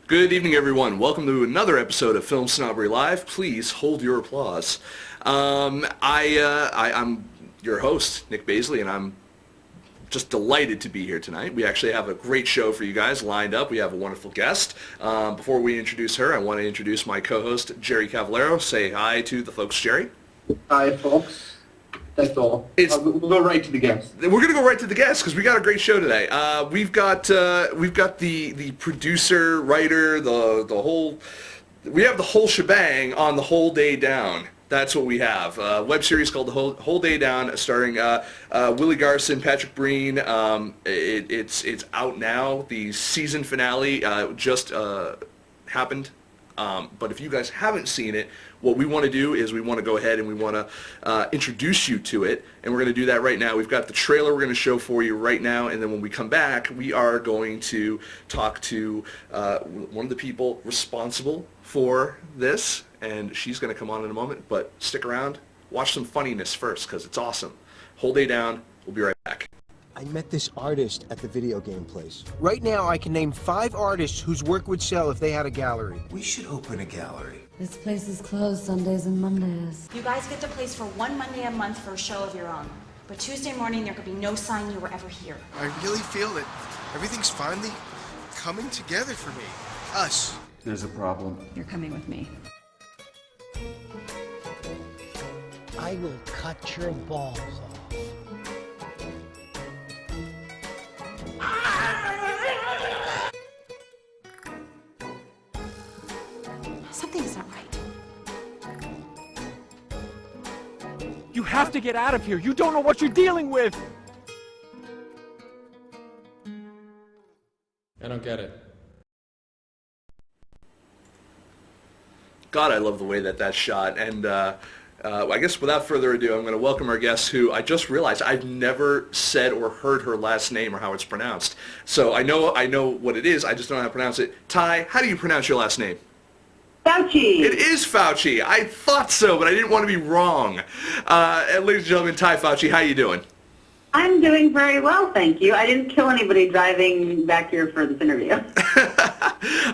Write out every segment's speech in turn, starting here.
Good evening, everyone. Welcome to another episode of FilmSnobbery Live. Please hold your applause. I'm your host, Nick Baisley, and I'm just delighted to be here tonight. We actually have a great show for you guys lined up. We have a wonderful guest. Before we introduce her, I want to introduce my co-host, Jerry Cavallaro. Say hi to the folks, Jerry. Hi, folks. That's all. We'll go right to the guest. We're gonna go right to the guest because we got a great show today. We've got the producer, writer, we have the whole shebang on The Whole Day Down. That's what we have. A web series called The Whole Day Down, starring Willie Garson, Patrick Breen. It's out now. The season finale just happened. But if you guys haven't seen it, what we want to do is we want to go ahead and we want to introduce you to it, and we're going to do that right now. We've got the trailer we're going to show for you right now, and then when we come back, we are going to talk to one of the people responsible for this, and she's going to come on in a moment, but stick around, watch some funniness first, because it's awesome. Whole Day Down, we'll be right back. I met this artist at the video game place. Right now, I can name 5 artists whose work would sell if they had a gallery. We should open a gallery. This place is closed Sundays and Mondays. You guys get to place for one Monday a month for a show of your own. But Tuesday morning, there could be no sign you were ever here. I really feel that everything's finally coming together for me. Us. There's a problem. You're coming with me. I will cut your balls off. Something's not right. You have to get out of here. You don't know what you're dealing with. I don't get it. God, I love the way that's shot, and I guess without further ado, I'm going to welcome our guest, who I just realized I've never said or heard her last name or how it's pronounced. So I know what it is, I just don't know how to pronounce it. Tai, how do you pronounce your last name? Fauci. It is Fauci. I thought so, but I didn't want to be wrong. And ladies and gentlemen, Tai Fauci, how you doing? I'm doing very well, thank you. I didn't kill anybody driving back here for this interview.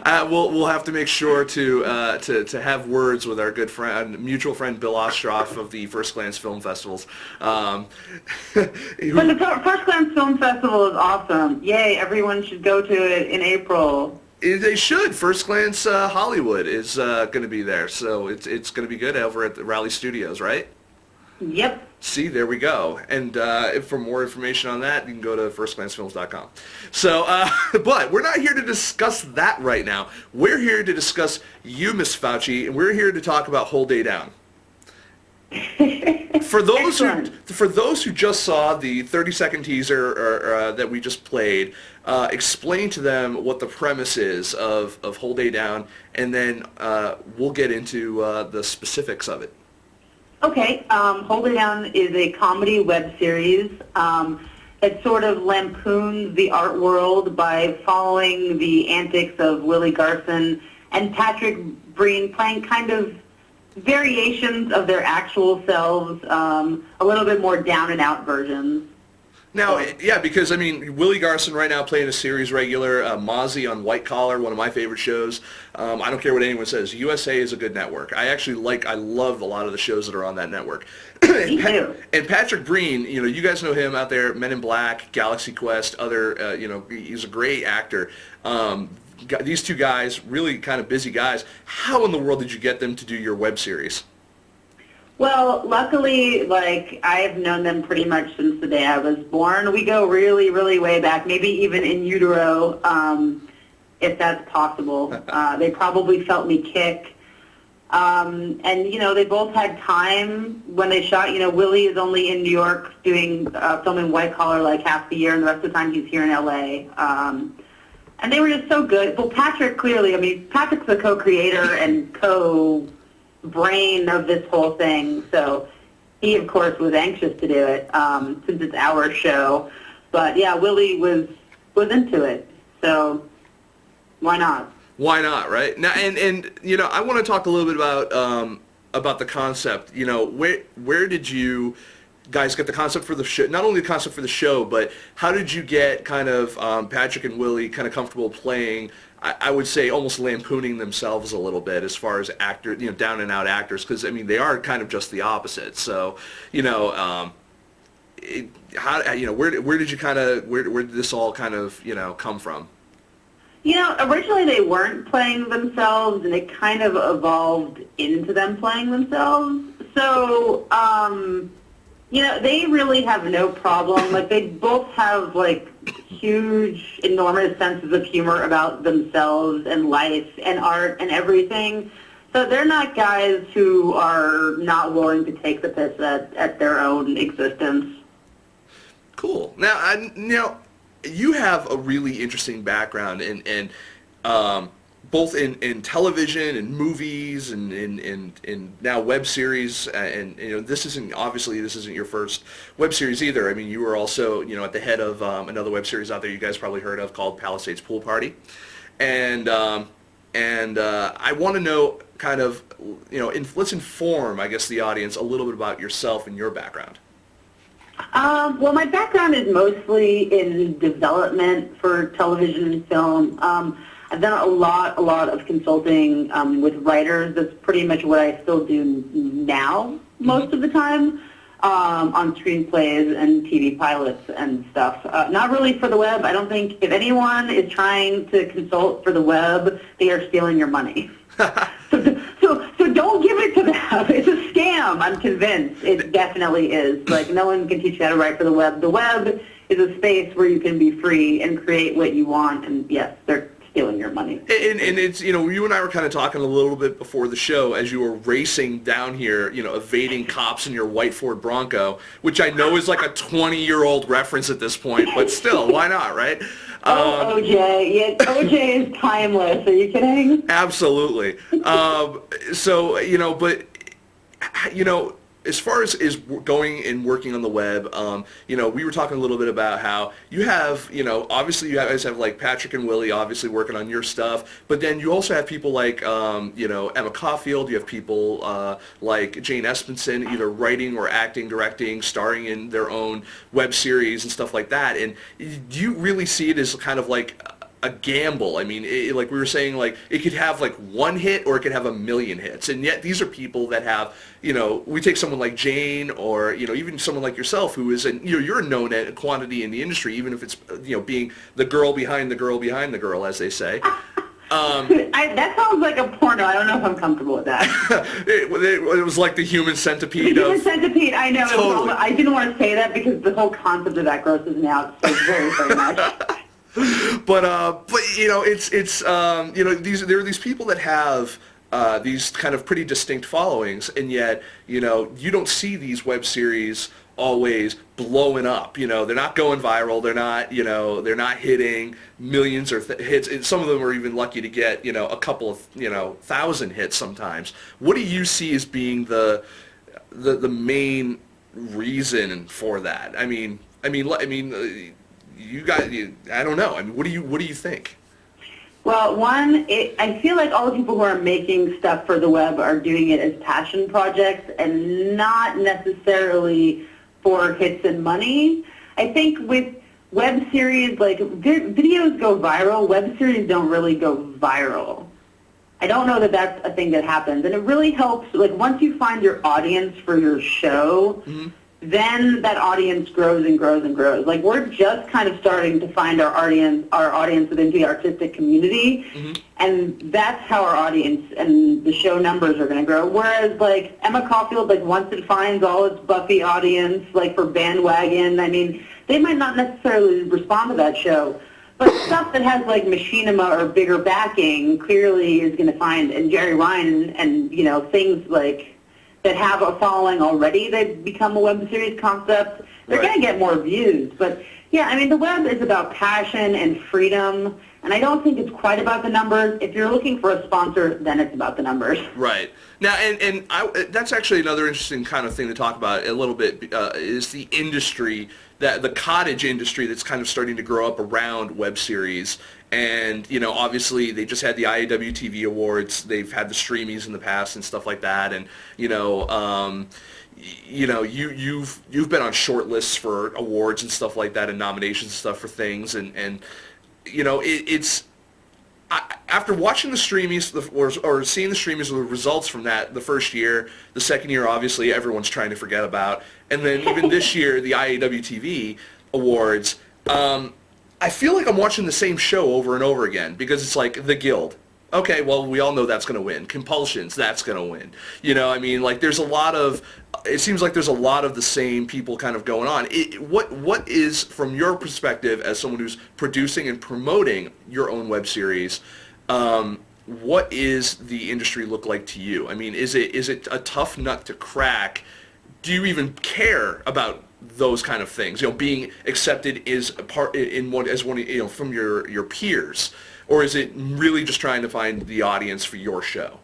We'll have to make sure to have words with our good friend, mutual friend Bill Ostroff of the First Glance Film Festivals. But the First Glance Film Festival is awesome. Yay, everyone should go to it in April. They should. First Glance Hollywood is going to be there, so it's going to be good over at the Raleigh Studios, right? Yep. See, there we go. And for more information on that, you can go to firstglancefilms.com. So, but we're not here to discuss that right now. We're here to discuss you, Miss Fauci, and we're here to talk about Whole Day Down. For those who just saw the 30-second teaser that we just played, explain to them what the premise is of Whole Day Down, and then we'll get into the specifics of it. Okay, Hold It Down is a comedy web series. It sort of lampoons the art world by following the antics of Willie Garson and Patrick Breen, playing kind of variations of their actual selves, a little bit more down-and-out versions. Now, yeah, because, I mean, Willie Garson right now playing a series regular, Mozzie on White Collar, one of my favorite shows. I don't care what anyone says. USA is a good network. I love a lot of the shows that are on that network. Me too. And Patrick Breen, you guys know him out there, Men in Black, Galaxy Quest, other, he's a great actor. These two guys, really kind of busy guys. How in the world did you get them to do your web series? Well, luckily, I have known them pretty much since the day I was born. We go really, really way back, maybe even in utero, if that's possible. They probably felt me kick. And, they both had time when they shot. Willie is only in New York filming White Collar half the year, and the rest of the time he's here in L.A. And they were just so good. Well, Patrick, clearly, Patrick's the co-creator and brain of this whole thing, so he of course was anxious to do it since it's our show. But yeah, Willie was into it, so why not? Why not, right? Now, and I want to talk a little bit about the concept. Where did you guys get the concept for the show? Not only the concept for the show, but how did you get kind of Patrick and Willie kind of comfortable playing I would say almost lampooning themselves a little bit as far as actors, down and out actors, because I mean they are kind of just the opposite. So, where did you kind of where did this all kind of come from? Originally they weren't playing themselves, and it kind of evolved into them playing themselves. So, they really have no problem. Like, they both have, like, huge, enormous senses of humor about themselves and life and art and everything. So they're not guys who are not willing to take the piss at their own existence. Cool. Now, you have a really interesting background in both in television and movies and in now web series, and this isn't your first web series either. I mean, you were also at the head of another web series out there you guys probably heard of called Palisades Pool Party, and I want to know kind of let's inform, I guess, the audience a little bit about yourself and your background. Well, my background is mostly in development for television and film. I've done a lot of consulting with writers. That's pretty much what I still do now most of the time, on screenplays and TV pilots and stuff. Not really for the web. I don't think if anyone is trying to consult for the web, they are stealing your money. So don't give it to them. It's a scam, I'm convinced. It definitely is. Like, no one can teach you how to write for the web. The web is a space where you can be free and create what you want, and yes, they're stealing your money. And it's, you and I were kind of talking a little bit before the show as you were racing down here, evading cops in your white Ford Bronco, which I know is like a 20-year-old reference at this point, but still, why not, right? OJ. Yeah, OJ is timeless. Are you kidding? Absolutely. As far as going and working on the web, we were talking a little bit about how you have, obviously you guys have like Patrick and Willie obviously working on your stuff, but then you also have people like, Emma Caulfield, you have people like Jane Espenson, either writing or acting, directing, starring in their own web series and stuff like that. And do you really see it as kind of like a gamble? I mean, like we were saying, like it could have like one hit or it could have a million hits, and yet these are people that have, we take someone like Jane or even someone like yourself who is you're a known quantity in the industry, even if it's being the girl behind the girl behind the girl, as they say. That sounds like a porno. I don't know if I'm comfortable with that. It was like the human centipede. The human centipede. I know. Totally. I didn't want to say that because the whole concept of that grosses me out so very, very much. But there are these people that have these kind of pretty distinct followings, and yet you don't see these web series always blowing up. They're not going viral. They're not hitting millions or hits. And some of them are even lucky to get a couple of 1,000 hits sometimes. What do you see as being the main reason for that? I mean. You guys, I don't know. I mean, what do you think? Well, I feel like all the people who are making stuff for the web are doing it as passion projects and not necessarily for hits and money. I think with web series, like videos go viral, web series don't really go viral. I don't know that that's a thing that happens, and it really helps. Like once you find your audience for your show. Mm-hmm. Then that audience grows and grows and grows. Like we're just kind of starting to find our audience within the artistic community, mm-hmm. and that's how our audience and the show numbers are going to grow. Whereas like Emma Caulfield, like once it finds all its Buffy audience, like for Bandwagon, I mean, they might not necessarily respond to that show, but stuff that has like machinima or bigger backing clearly is going to find, and Jerry Ryan and things like that have a following already, they've become a web series concept, they're going to get more views. But, yeah, I mean, the web is about passion and freedom, and I don't think it's quite about the numbers. If you're looking for a sponsor, then it's about the numbers. Right. Now, and that's actually another interesting kind of thing to talk about a little bit, is the industry, the cottage industry that's kind of starting to grow up around web series. And, obviously they just had the IAW TV Awards. They've had the Streamies in the past and stuff like that. And, you've been on short lists for awards and stuff like that and nominations and stuff for things. And it's, after watching the streamies or seeing the streamies, the results from that, the first year, the second year, obviously everyone's trying to forget about, and then even this year, the IAW TV Awards, I feel like I'm watching the same show over and over again because it's like The Guild. Okay, well, we all know that's going to win. Compulsions, that's going to win. You know, I mean, like, there's a lot of, it seems like there's a lot of the same people kind of going on. What is, from your perspective, as someone who's producing and promoting your own web series, what is the industry look like to you? I mean, is it a tough nut to crack? Do you even care about those kind of things? You know, being accepted is a part as one, you know, from your peers. Or is it really just trying to find the audience for your show?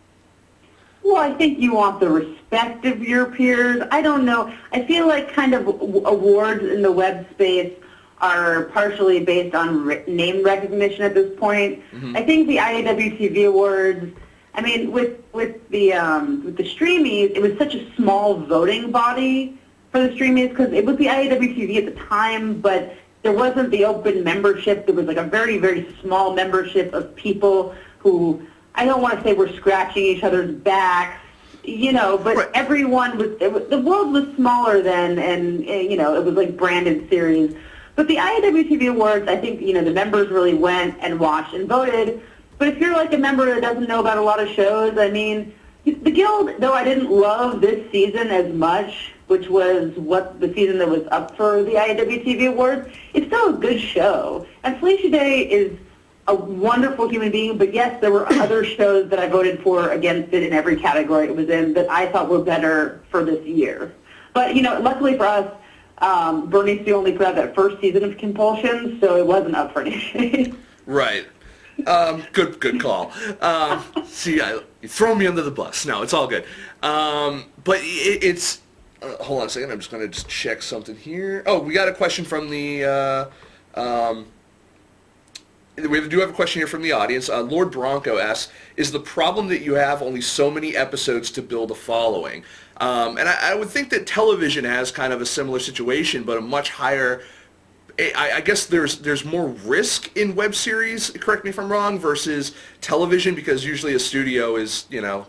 Well, I think you want the respect of your peers. I don't know. I feel like kind of awards in the web space are partially based on name recognition at this point. Mm-hmm. I think the IAW TV Awards, I mean, with the Streamies, it was such a small voting body for the Streamies because it was the IAW TV at the time, but there wasn't the open membership. There was like a very, very small membership of people who, I don't want to say were scratching each other's backs, you know, but right. Everyone the world was smaller then, and, you know, it was like branded series. But the IAW TV Awards, I think, you know, the members really went and watched and voted. But if you're like a member that doesn't know about a lot of shows, I mean, the Guild, though I didn't love this season as much, which was the season that was up for the IAW TV Awards, it's still a good show. And Felicia Day is a wonderful human being, but yes, there were other shows that I voted for against it in every category it was in that I thought were better for this year. But, you know, luckily for us, Bernie Sue only put out that first season of Compulsion, so it wasn't up for anything. Right. Good call. See, you throw me under the bus. No, it's all good. But it's... hold on a second. I'm just going to just check something here. Oh, we got a question from the... we do have a question here from the audience. Lord Bronco asks, is the problem that you have only so many episodes to build a following? And I would think that television has kind of a similar situation, but a much higher... I guess there's more risk in web series, correct me if I'm wrong, versus television, because usually a studio is, you know,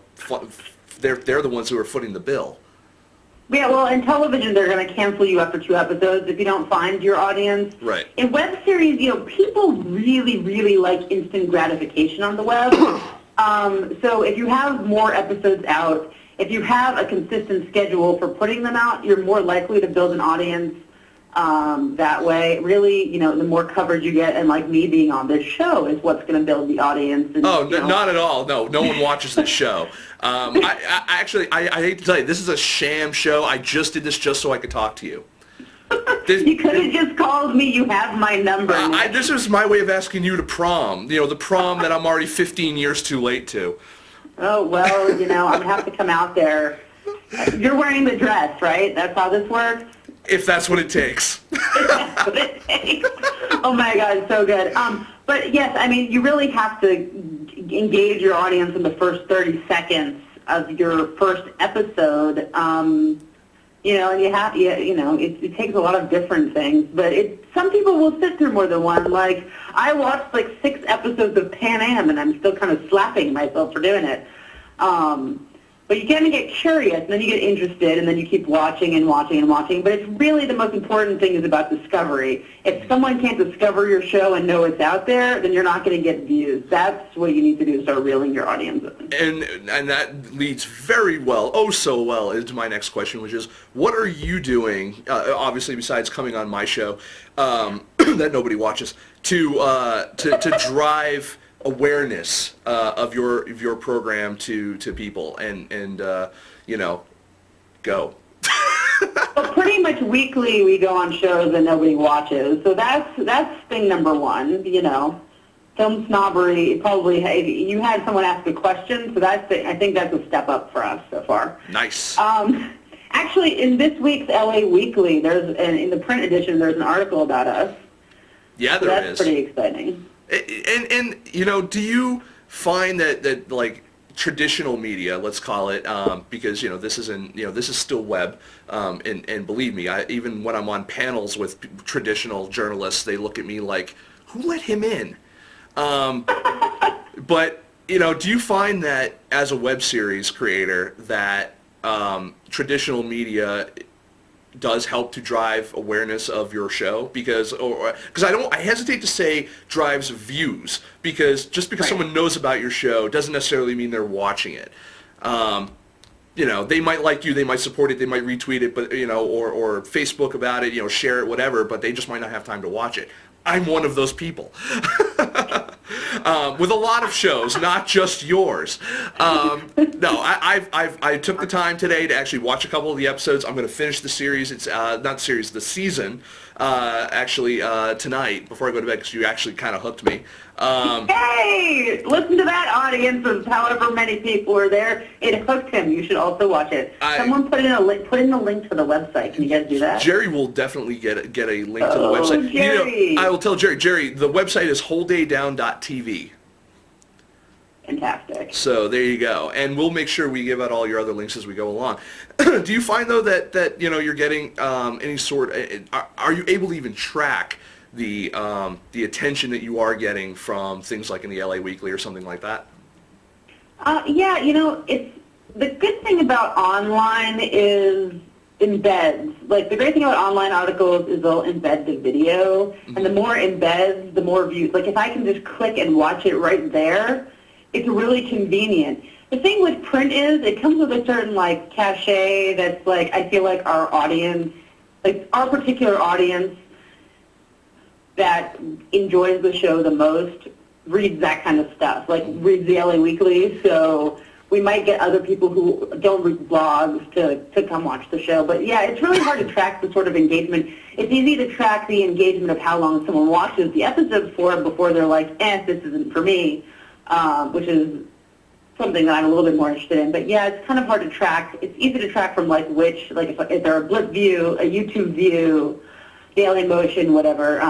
they're the ones who are footing the bill. Yeah, well, in television, they're going to cancel you after 2 episodes if you don't find your audience. Right. In web series, you know, people really, really like instant gratification on the web. So if you have more episodes out, if you have a consistent schedule for putting them out, you're more likely to build an audience that way. Really, you know, the more coverage you get, and like me being on this show is what's going to build the audience. And, not at all. No one watches this show. I hate to tell you, this is a sham show. I just did this just so I could talk to you. You could have just called me. You have my number. This is my way of asking you to prom. You know, the prom that I'm already 15 years too late to. Oh, well, you know, I'm going to have to come out there. You're wearing the dress, right? That's how this works? If that's what it takes. If that's what it takes. Oh, my God, so good. But, yes, I mean, you really have to engage your audience in the first 30 seconds of your first episode. You know, and it takes a lot of different things. But some people will sit through more than one. Like, I watched, 6 episodes of Pan Am, and I'm still kind of slapping myself for doing it. But you kind of get curious, and then you get interested, and then you keep watching and watching and watching. But it's really the most important thing is about discovery. If someone can't discover your show and know it's out there, then you're not going to get views. That's what you need to do to start reeling your audience in. And that leads very well, so well, into my next question, which is, what are you doing, obviously besides coming on my show, that nobody watches, to drive awareness of your program to people and you know, go. Well, pretty much weekly we go on shows that nobody watches, so that's thing number one. You know, FilmSnobbery, probably you had someone ask a question, so I think that's a step up for us so far. Nice. Actually, in this week's LA Weekly, in the print edition, there's an article about us. Yeah, so there that's is. Pretty exciting. And you know, do you find that like traditional media, let's call it, because you know this is still web, and believe me, even when I'm on panels with traditional journalists, they look at me like, who let him in? But, you know, do you find that as a web series creator that traditional media does help to drive awareness of your show? Because I hesitate to say drives views, because just because someone knows about your show doesn't necessarily mean they're watching it. You know, they might like you, they might support it, they might retweet it, but, you know, or Facebook about it, you know, share it, whatever, but they just might not have time to watch it. I'm one of those people. With a lot of shows, not just yours. No, I took the time today to actually watch a couple of the episodes. I'm going to finish the series. It's not the series, the season. Actually, tonight before I go to bed, because you actually kind of hooked me. Hey, listen to that audience of however many people are there. It hooked him. You should also watch it. Someone put in a link. Put in the link to the website. Can you guys do that? Jerry will definitely get a link to the website. Jerry. You know, I will tell Jerry. Jerry, the website is wholedaydown.tv. Fantastic. So there you go, and we'll make sure we give out all your other links as we go along. Do you find though that you know you're getting any sort? Are you able to even track the attention that you are getting from things like in the LA Weekly or something like that? Yeah, you know, it's the good thing about online is embeds. Like the great thing about online articles is they'll embed the video, and the more embeds, the more views. Like if I can just click and watch it right there, it's really convenient. The thing with print is it comes with a certain like cachet that's like I feel like our audience, like our particular audience that enjoys the show the most reads that kind of stuff, like reads the LA Weekly. So we might get other people who don't read blogs to come watch the show. But yeah, it's really hard to track the sort of engagement. It's easy to track the engagement of how long someone watches the episode for before they're like, this isn't for me. Which is something that I'm a little bit more interested in. But yeah, it's kind of hard to track. It's easy to track from like which, like if they're a Blip view, a YouTube view, Daily Motion, whatever.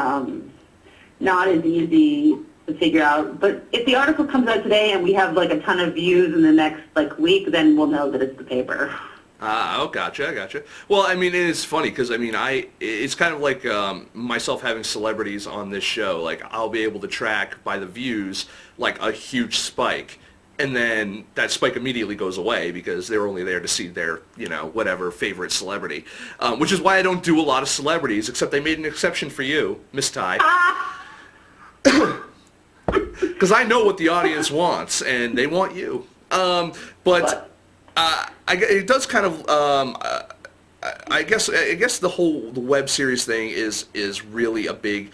Not as easy to figure out. But if the article comes out today and we have like a ton of views in the next like week, then we'll know that it's the paper. Gotcha. Well, I mean, it's funny because, I mean, it's kind of like myself having celebrities on this show. Like, I'll be able to track by the views, like, a huge spike. And then that spike immediately goes away because they're only there to see their, you know, whatever favorite celebrity. Which is why I don't do a lot of celebrities, except I made an exception for you, Miss Tai. Because I know what the audience wants, and they want you. It does kind of. I guess the web series thing is really a big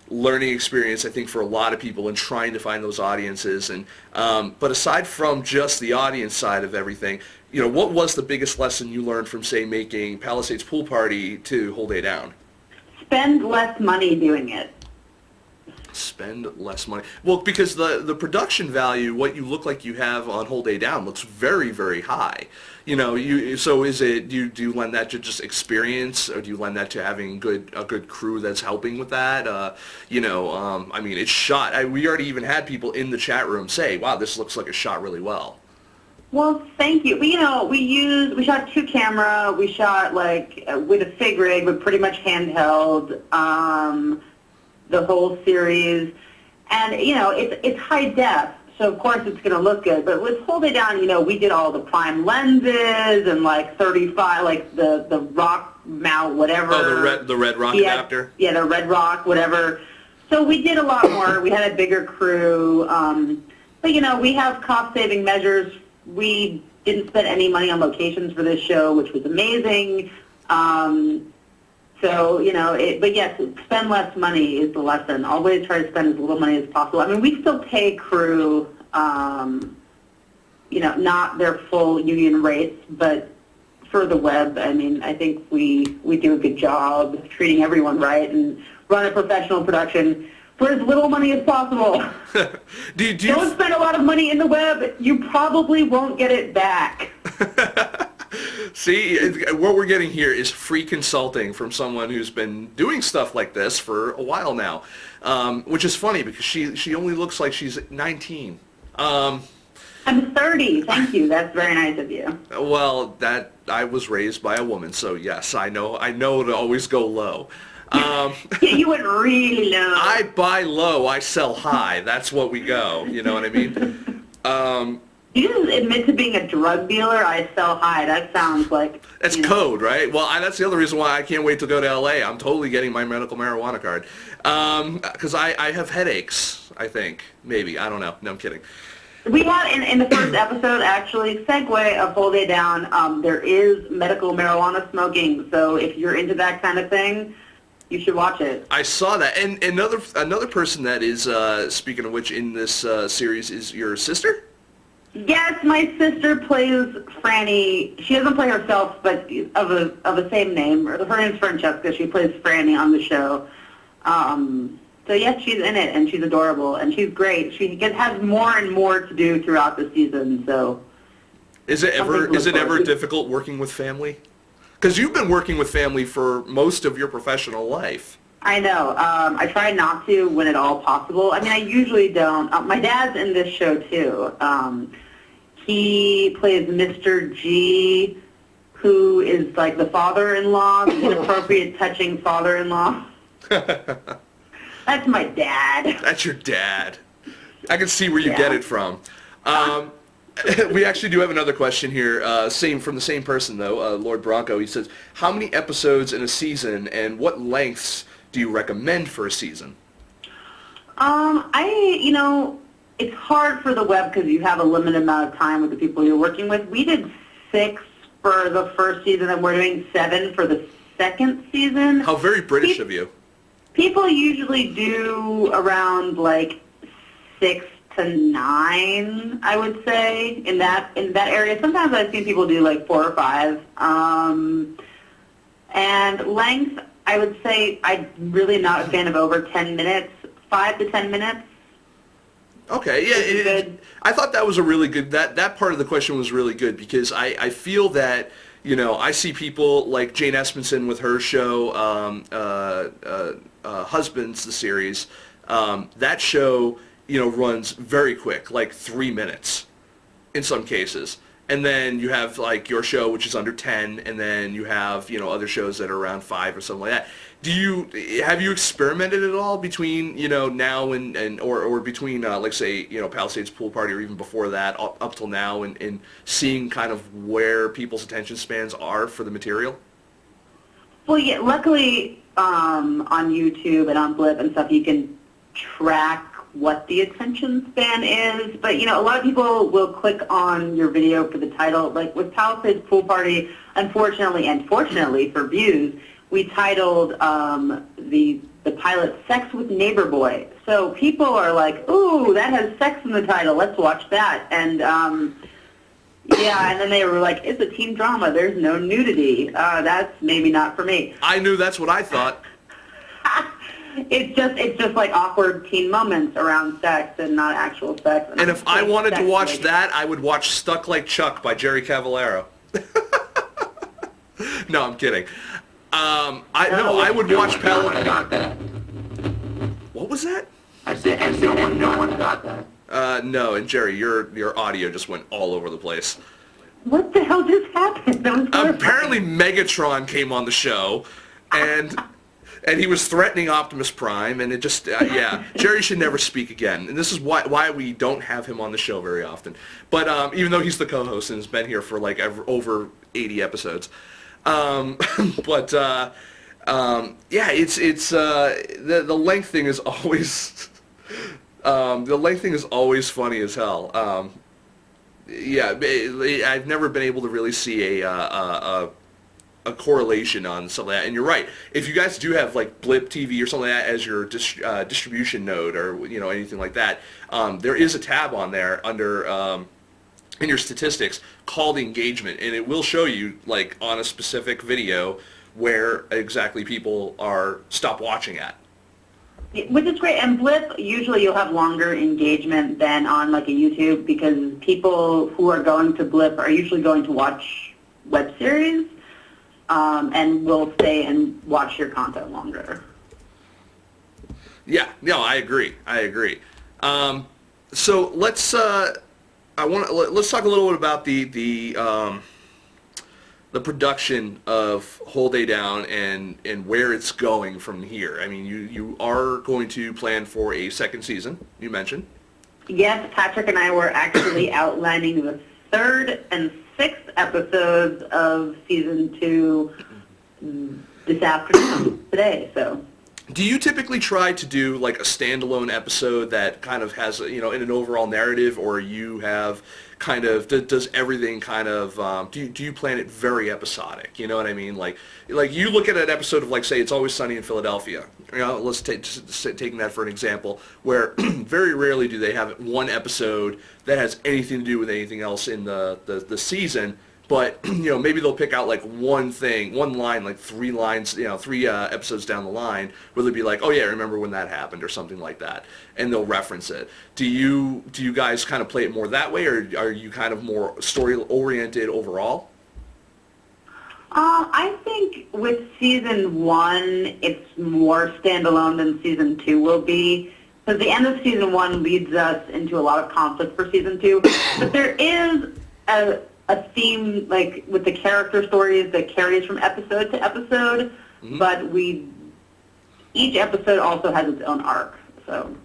learning experience, I think, for a lot of people in trying to find those audiences. And but aside from just the audience side of everything, you know, what was the biggest lesson you learned from, say, making Palisades Pool Party to Whole Day Down? Spend less money doing it. Spend less money. Well, because the production value, what you look like you have on Whole Day Down, looks very, very high. You know, so is it? Do you lend that to just experience, or do you lend that to having a good crew that's helping with that? You know, I mean, it's shot. We already even had people in the chat room say, "Wow, this looks like it's shot really well." Well, thank you. We shot 2 camera. We shot like with a fig rig, but pretty much handheld. The whole series, and you know it's high def, so of course it's going to look good. But with Whole Day Down, you know, we did all the prime lenses and like 35, like the rock mount, whatever. Oh, the red rock adapter. Yeah, the red rock, whatever. So we did a lot more. We had a bigger crew, but you know, we have cost-saving measures. We didn't spend any money on locations for this show, which was amazing. So, you know, but yes, spend less money is the lesson. Always try to spend as little money as possible. I mean, we still pay crew, you know, not their full union rates, but for the web, I mean, I think we do a good job treating everyone right and run a professional production for as little money as possible. Don't spend a lot of money in the web. You probably won't get it back. See, what we're getting here is free consulting from someone who's been doing stuff like this for a while now, which is funny because she only looks like she's 19. I'm 30. Thank you. That's very nice of you. Well, I was raised by a woman, so yes, I know to always go low. You wouldn't really know. I buy low, I sell high. That's what we go. You know what I mean? You just admit to being a drug dealer. I sell high. That sounds like that's code, right? Well, that's the other reason why I can't wait to go to LA. I'm totally getting my medical marijuana card because I have headaches. I think maybe I don't know. No, I'm kidding. We had in the first episode, actually, segue of Whole Day Down, there is medical marijuana smoking. So if you're into that kind of thing, you should watch it. I saw that. And another person that is, speaking of which, in this series is your sister? Yes, my sister plays Franny. She doesn't play herself, but of the same name. Her name's Francesca. She plays Franny on the show. So yes, she's in it, and she's adorable, and she's great. She has more and more to do throughout the season. So, is it ever difficult working with family? Because you've been working with family for most of your professional life. I know. I try not to when at all possible. I mean, I usually don't. My dad's in this show too. He plays Mr. G, who is like the father-in-law, the inappropriate, touching father-in-law. That's my dad. That's your dad. I can see where you get it from. We actually do have another question here, from the same person though, Lord Bronco. He says, how many episodes in a season and what lengths do you recommend for a season? It's hard for the web because you have a limited amount of time with the people you're working with. We did 6 for the first season and we're doing 7 for the second season. How very British of you. People usually do around like 6 to 9, I would say, in that area. Sometimes I've seen people do like 4 or 5. And length, I would say I'm really not a fan of over 10 minutes, 5 to 10 minutes. Okay, yeah, I thought that was a really good, that part of the question was really good because I feel that, I see people like Jane Espenson with her show, Husbands, the series, that show, runs very quick, like 3 minutes in some cases. And then you have like your show, which is under 10, and then you have, other shows that are around 5 or something like that. Have you experimented at all between, now or between, like say, Palisades Pool Party or even before that up till now and seeing kind of where people's attention spans are for the material? Well, yeah, luckily on YouTube and on Blip and stuff, you can track what the attention span is, but a lot of people will click on your video for the title. Like with Palisades Pool Party, unfortunately and fortunately for views, we titled the pilot "Sex with Neighbor Boy." So people are like, "Ooh, that has sex in the title. Let's watch that." And yeah, and then they were like, "It's a teen drama. There's no nudity. That's maybe not for me." I knew that's what I thought. It's just like awkward teen moments around sex and not actual sex. And if I wanted to watch that, I would watch Stuck Like Chuck by Jerry Cavallaro. No, I'm kidding. I would watch Palisades. What was that? I said no one got that. No, and Jerry, your audio just went all over the place. What the hell just happened? Apparently Megatron came on the show, and he was threatening Optimus Prime, and it just, yeah, Jerry should never speak again. And this is why we don't have him on the show very often. But even though he's the co-host and has been here for like over 80 episodes. But yeah, it's the length thing is always funny as hell. Yeah, I've never been able to really see a correlation on something like that. And you're right. If you guys do have like Blip TV or something like that as your distribution node or anything like that, there is a tab on there under in your statistics called engagement, and it will show you like on a specific video where exactly people are stop watching at. Which is great. And Blip, usually you'll have longer engagement than on like a YouTube because people who are going to Blip are usually going to watch web series and will stay and watch your content longer. Yeah, no, I agree. So let's talk a little bit about the the production of Whole Day Down and where it's going from here. I mean, you are going to plan for a second season, you mentioned. Yes, Patrick and I were actually outlining the 3rd and 6th episodes of season 2 this afternoon, today, so. Do you typically try to do like a standalone episode that kind of has, in an overall narrative, or you have kind of, does everything kind of, do you plan it very episodic? You know what I mean? Like you look at an episode of, like, say, It's Always Sunny in Philadelphia. Let's taking that for an example, where very rarely do they have one episode that has anything to do with anything else in the season. But, maybe they'll pick out, like, one line, like 3 lines, 3 episodes down the line, where they'll be like, oh, yeah, remember when that happened, or something like that, and they'll reference it. Do you guys kind of play it more that way, or are you kind of more story-oriented overall? I think with season 1, it's more standalone than season 2 will be, because the end of season 1 leads us into a lot of conflict for season 2. But there is a theme, like, with the character stories that carries from episode to episode, but each episode also has its own arc, so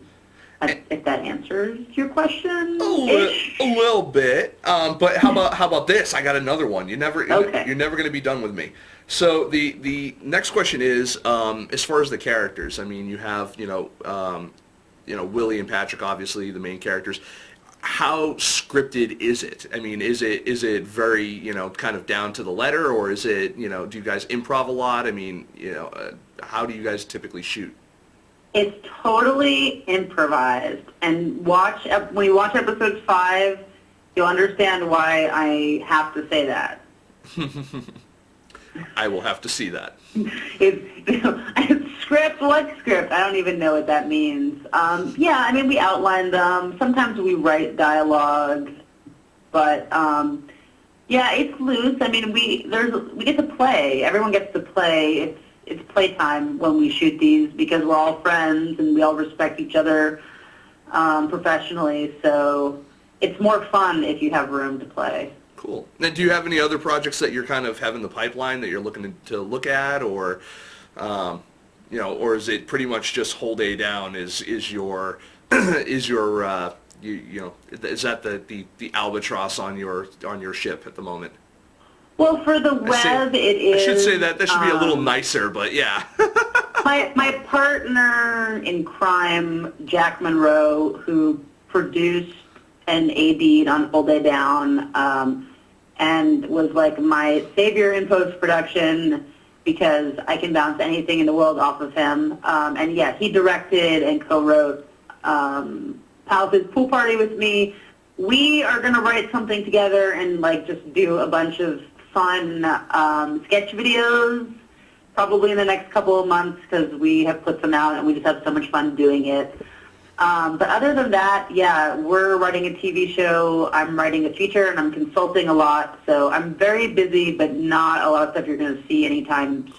if that answers your question. A little bit, but how about this? I got another one. You're never going to be done with me. So the next question is, as far as the characters, I mean, you have Willie and Patrick, obviously the main characters. How scripted is it? I mean, is it very, kind of down to the letter, or is it, do you guys improv a lot? I mean, how do you guys typically shoot? It's totally improvised. And when you watch episode 5, you'll understand why I have to say that. I will have to see that. It's script. What script? I don't even know what that means. Yeah, I mean, we outline them. Sometimes we write dialogue, but yeah, it's loose. I mean, we get to play. Everyone gets to play. It's playtime when we shoot these, because we're all friends and we all respect each other professionally. So it's more fun if you have room to play. Cool. Now, do you have any other projects that you're kind of have in the pipeline that you're looking to look at, or, or is it pretty much just Whole Day Down is your is that the albatross on your ship at the moment? Well, for the web, it is. I should say that should be a little nicer, but yeah. my partner in crime, Jack Monroe, who produced and AD'd on Whole Day Down, and was like my savior in post-production, because I can bounce anything in the world off of him. And yeah, he directed and co-wrote Palace's Pool Party with me. We are going to write something together and like just do a bunch of fun sketch videos probably in the next couple of months, because we have put them out and we just have so much fun doing it. But other than that, yeah, we're writing a TV show, I'm writing a feature, and I'm consulting a lot. So I'm very busy, but not a lot of stuff you're going to see anytime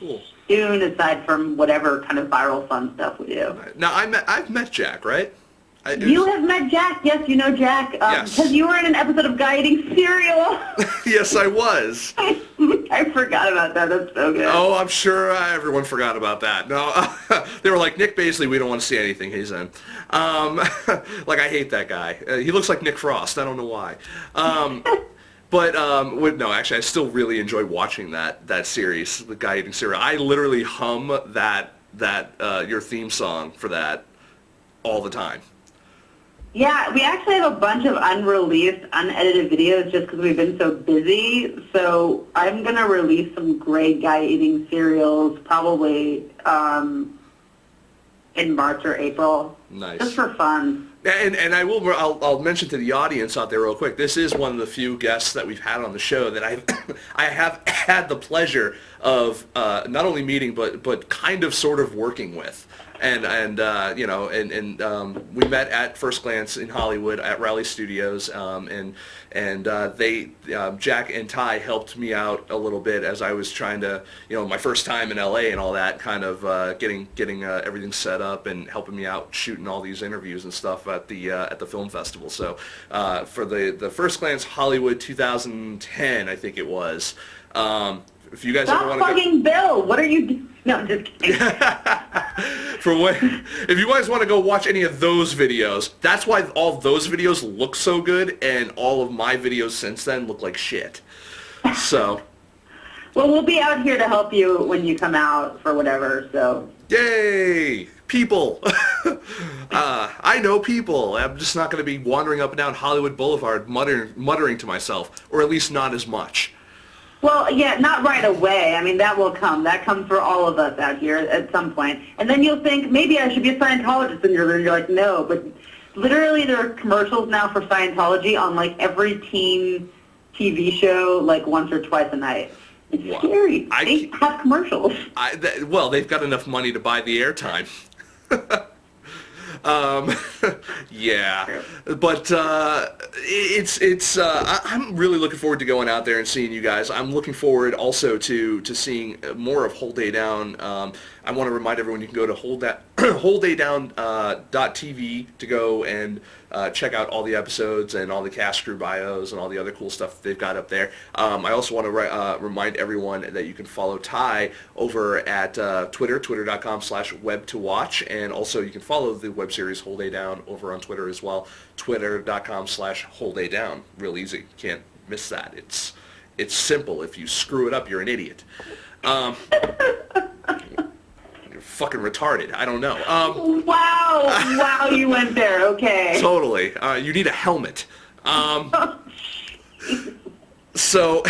soon, aside from whatever kind of viral fun stuff we do. Now, I've met Jack, right? You have met Jack, yes, you know Jack, yes. Because you were in an episode of Guy Eating Cereal. Yes, I was. I forgot about that, that's so good. Oh, I'm sure everyone forgot about that. No, they were like, Nick Baisley, we don't want to see anything he's in. Like, I hate that guy. He looks like Nick Frost, I don't know why. But no, actually, I still really enjoy watching that series, the Guy Eating Cereal. I literally hum your theme song for that all the time. Yeah, we actually have a bunch of unreleased, unedited videos just because we've been so busy. So I'm going to release some great Guy Eating Cereals probably in March or April. Nice. Just for fun. And I'll mention to the audience out there real quick, this is one of the few guests that we've had on the show that I have had the pleasure of not only meeting but kind of sort of working with. we met at First Glance in Hollywood at Raleigh Studios, Jack and Ty helped me out a little bit as I was trying to, my first time in LA and all that, kind of getting everything set up and helping me out shooting all these interviews and stuff at the film festival. So for the First Glance Hollywood 2010, I think it was. If you guys ever want to fucking Bill, what are you doing? No, I'm just kidding. If you guys want to go watch any of those videos, that's why all those videos look so good, and all of my videos since then look like shit. So. Well, we'll be out here to help you when you come out for whatever, so. Yay! People! I know people. I'm just not going to be wandering up and down Hollywood Boulevard muttering to myself, or at least not as much. Well, yeah, not right away. I mean, that will come. That comes for all of us out here at some point. And then you'll think, maybe I should be a Scientologist, and you're like, no. But literally there are commercials now for Scientology on, like, every teen TV show, like, once or twice a night. It's scary. They have commercials. They've got enough money to buy the airtime. Yeah, but I'm really looking forward to going out there and seeing you guys. I'm looking forward also to seeing more of Whole Day Down. I want to remind everyone you can go to wholedaydown.tv to go and check out all the episodes and all the cast crew bios and all the other cool stuff they've got up there. I also want to remind everyone that you can follow Ty over at Twitter, twitter.com/web2watch, and also you can follow the web series Whole Day Down over on Twitter as well, twitter.com/wholedaydown. Real easy. Can't miss that. It's simple. If you screw it up, you're an idiot. You're fucking retarded. I don't know. Wow, you went there. Okay. Totally. You need a helmet. So,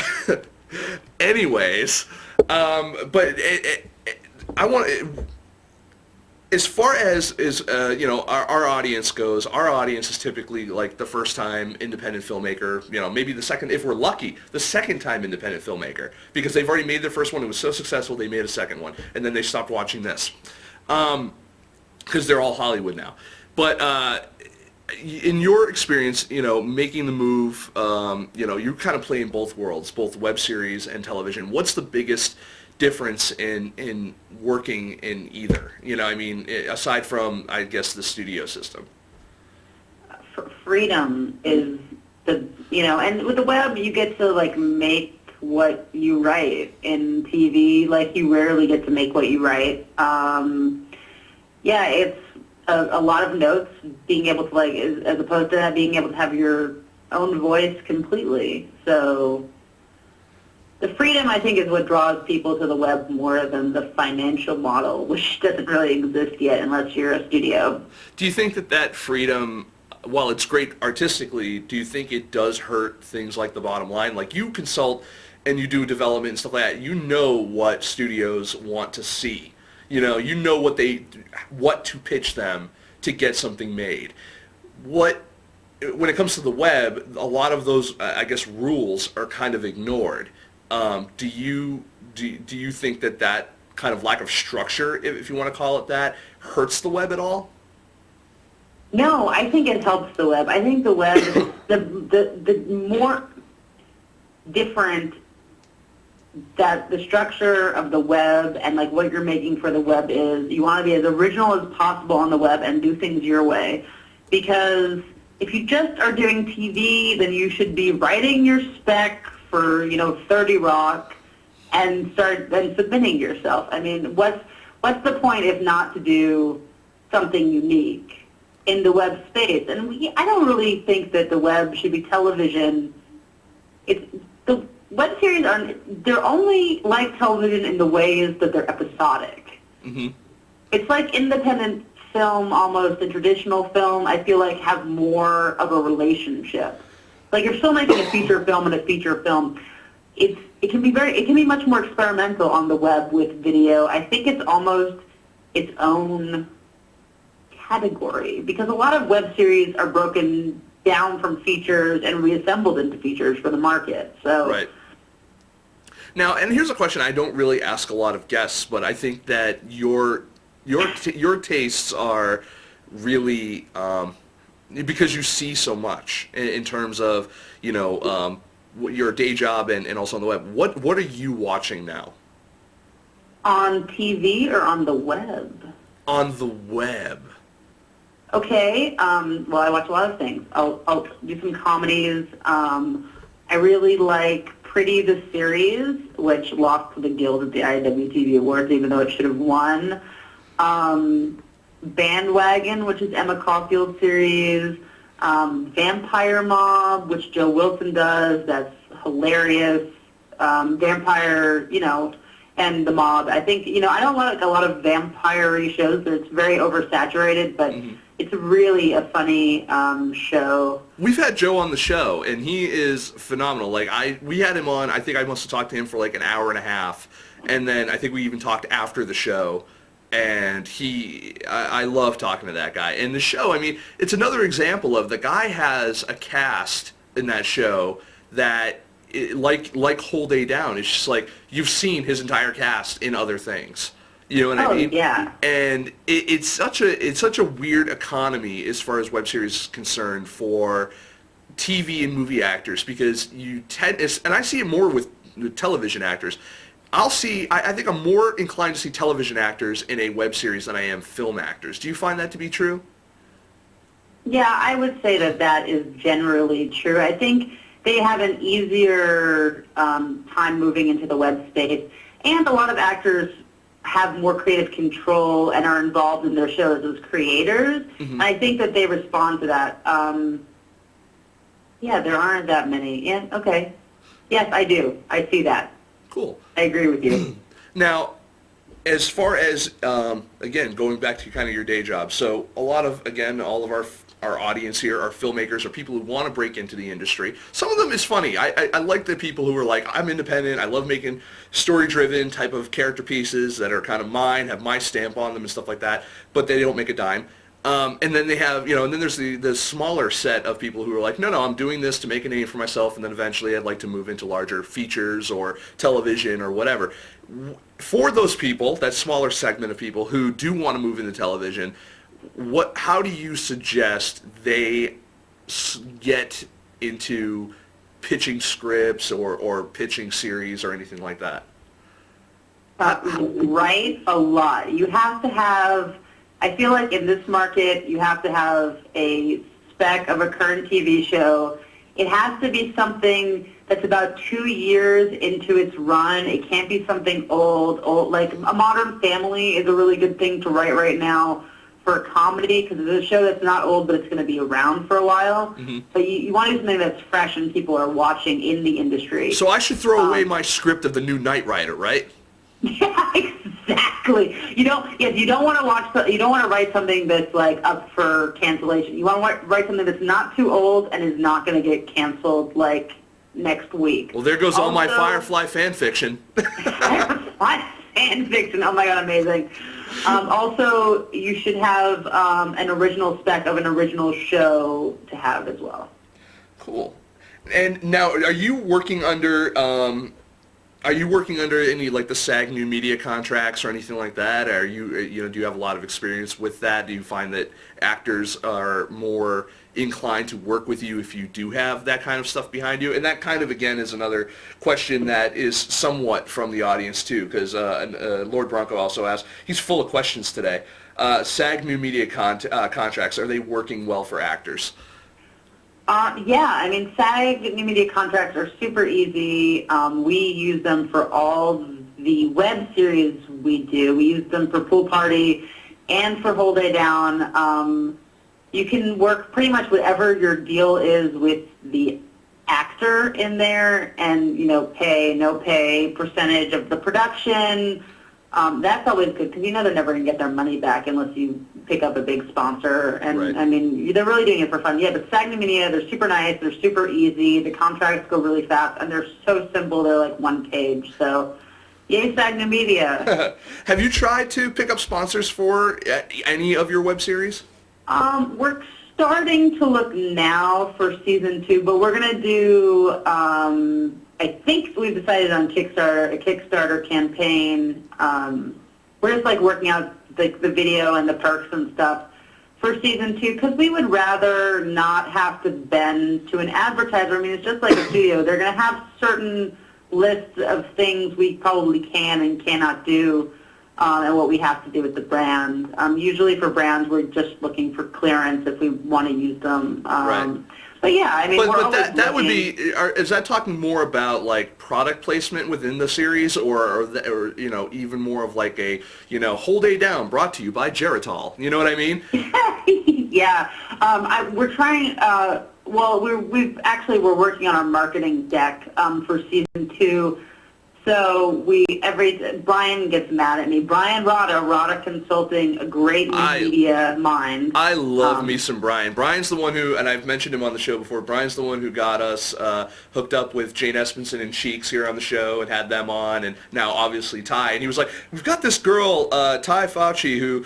anyways, but I want to. As far as our audience goes, our audience is typically like the first time independent filmmaker, maybe the second, if we're lucky, the second time independent filmmaker, because they've already made their first one, it was so successful they made a second one, and then they stopped watching this, because they're all Hollywood now. But in your experience, making the move, you're kind of playing both worlds, both web series and television. What's the biggest difference in working in either? Aside from, I guess, the studio system. Freedom is and with the web you get to like make what you write. In TV, like, you rarely get to make what you write. It's a lot of notes, being able to as opposed to being able to have your own voice completely. So the freedom, I think, is what draws people to the web more than the financial model, which doesn't really exist yet unless you're a studio. Do you think that freedom, while it's great artistically, do you think it does hurt things like the bottom line? Like, you consult and you do development and stuff like that. You know what studios want to see. You know what to pitch them to get something made. When it comes to the web, a lot of those, I guess, rules are kind of ignored. Do you think that kind of lack of structure, if you want to call it that, hurts the web at all? No, I think it helps the web. I think the web, the more different that the structure of the web and like what you're making for the web is, you want to be as original as possible on the web and do things your way. Because if you just are doing TV, then you should be writing your spec for 30 Rock and start then submitting yourself. I mean, what's the point if not to do something unique in the web space? And I don't really think that the web should be television. The web series they're only like television in the ways that they're episodic. Mm-hmm. It's like independent film almost, and traditional film, I feel like, have more of a relationship. Like, you're still making a feature film and a feature film. It can be much more experimental on the web with video. I think it's almost its own category, because a lot of web series are broken down from features and reassembled into features for the market. So right. Now, and here's a question I don't really ask a lot of guests, but I think that your your tastes are really because you see so much in terms of your day job and also on the web. What are you watching now? On TV or on the web? On the web. Okay. Well, I watch a lot of things. I'll do some comedies. I really like Pretty the series, which lost to the Guild at the IWTV Awards, even though it should have won. Bandwagon, which is Emma Caulfield's series. Vampire Mob, which Joe Wilson does. That's hilarious. Vampire, and The Mob. I think, I don't like a lot of vampire-y shows. It's very oversaturated, but it's really a funny show. We've had Joe on the show, and he is phenomenal. We had him on, I think I must have talked to him for like an hour and a half, and then I think we even talked after the show, and I love talking to that guy. And the show, it's another example of the guy has a cast in that show that, like Whole Day Down, it's just like you've seen his entire cast in other things. You know what I mean? Yeah. And it's such a weird economy as far as web series is concerned for TV and movie actors, because and I see it more with television actors. I think I'm more inclined to see television actors in a web series than I am film actors. Do you find that to be true? Yeah, I would say that is generally true. I think they have an easier time moving into the web space, and a lot of actors have more creative control and are involved in their shows as creators. And I think that they respond to that. Yeah, there aren't that many. Yeah, okay. Yes, I do. I see that. Cool. I agree with you. Now, as far as, again, going back to kind of your day job, so a lot of, again, all of our audience here are filmmakers or people who want to break into the industry. Some of them is funny. I like the people who are like, I'm independent, I love making story-driven type of character pieces that are kind of mine, have my stamp on them and stuff like that, but they don't make a dime. And then they have, and then there's the smaller set of people who are like, no, I'm doing this to make a name for myself, and then eventually I'd like to move into larger features or television or whatever. For those people, that smaller segment of people who do want to move into television, how do you suggest they get into pitching scripts or pitching series or anything like that? Write a lot. You have to have, I feel like in this market, you have to have a spec of a current TV show. It has to be something that's about 2 years into its run. It can't be something old. Like A Modern Family is a really good thing to write right now for a comedy, because it's a show that's not old, but it's going to be around for a while. But you want to do something that's fresh and people are watching in the industry. So I should throw away my script of the new Knight Rider, right? Yeah, exactly. You don't want to you don't want to write something that's like up for cancellation. You want to write something that's not too old and is not going to get canceled like next week. Well, there goes all my Firefly fan fiction. Firefly fan fiction. Oh my God, amazing. Also, you should have an original spec of an original show to have as well. Cool. And now, are you working under any like the SAG New Media contracts or anything like that? Are you do you have a lot of experience with that? Do you find that actors are more inclined to work with you if you do have that kind of stuff behind you? And that kind of, again, is another question that is somewhat from the audience too, because Lord Bronco also asked, he's full of questions today. SAG New Media contracts, are they working well for actors? Yeah, SAG New Media contracts are super easy. We use them for all the web series we do. We use them for Pool Party and for Whole Day Down. You can work pretty much whatever your deal is with the actor in there, and pay, no pay, percentage of the production. That's always good, because they're never going to get their money back unless you pick up a big sponsor. And right. They're really doing it for fun. Yeah, but SAG New Media, they're super nice, they're super easy, the contracts go really fast, and they're so simple, they're like one page. So, yay, SAG New Media. Have you tried to pick up sponsors for any of your web series? We're starting to look now for season 2, but we're going to do, I think we've decided on a Kickstarter campaign. We're just working out the video and the perks and stuff for season 2, because we would rather not have to bend to an advertiser. I mean, it's just like a studio. They're going to have certain lists of things we probably can and cannot do, and what we have to do with the brand. Usually for brands, we're just looking for clearance if we want to use them. Right. But yeah, I mean, but that would be, is that talking more about like product placement within the series, or you know, even more of like a, you know, whole day down brought to you by Geritol? You know what I mean? Yeah, we're trying. Well, we're working on our marketing deck for season 2. So Brian gets mad at me. Brian Rada Consulting, a great media mind. I love me some Brian. Brian's the one who, and I've mentioned him on the show before, Brian's the one who got us hooked up with Jane Espenson and Cheeks here on the show and had them on, and now obviously Ty. And he was like, we've got this girl, Tai Fauci, who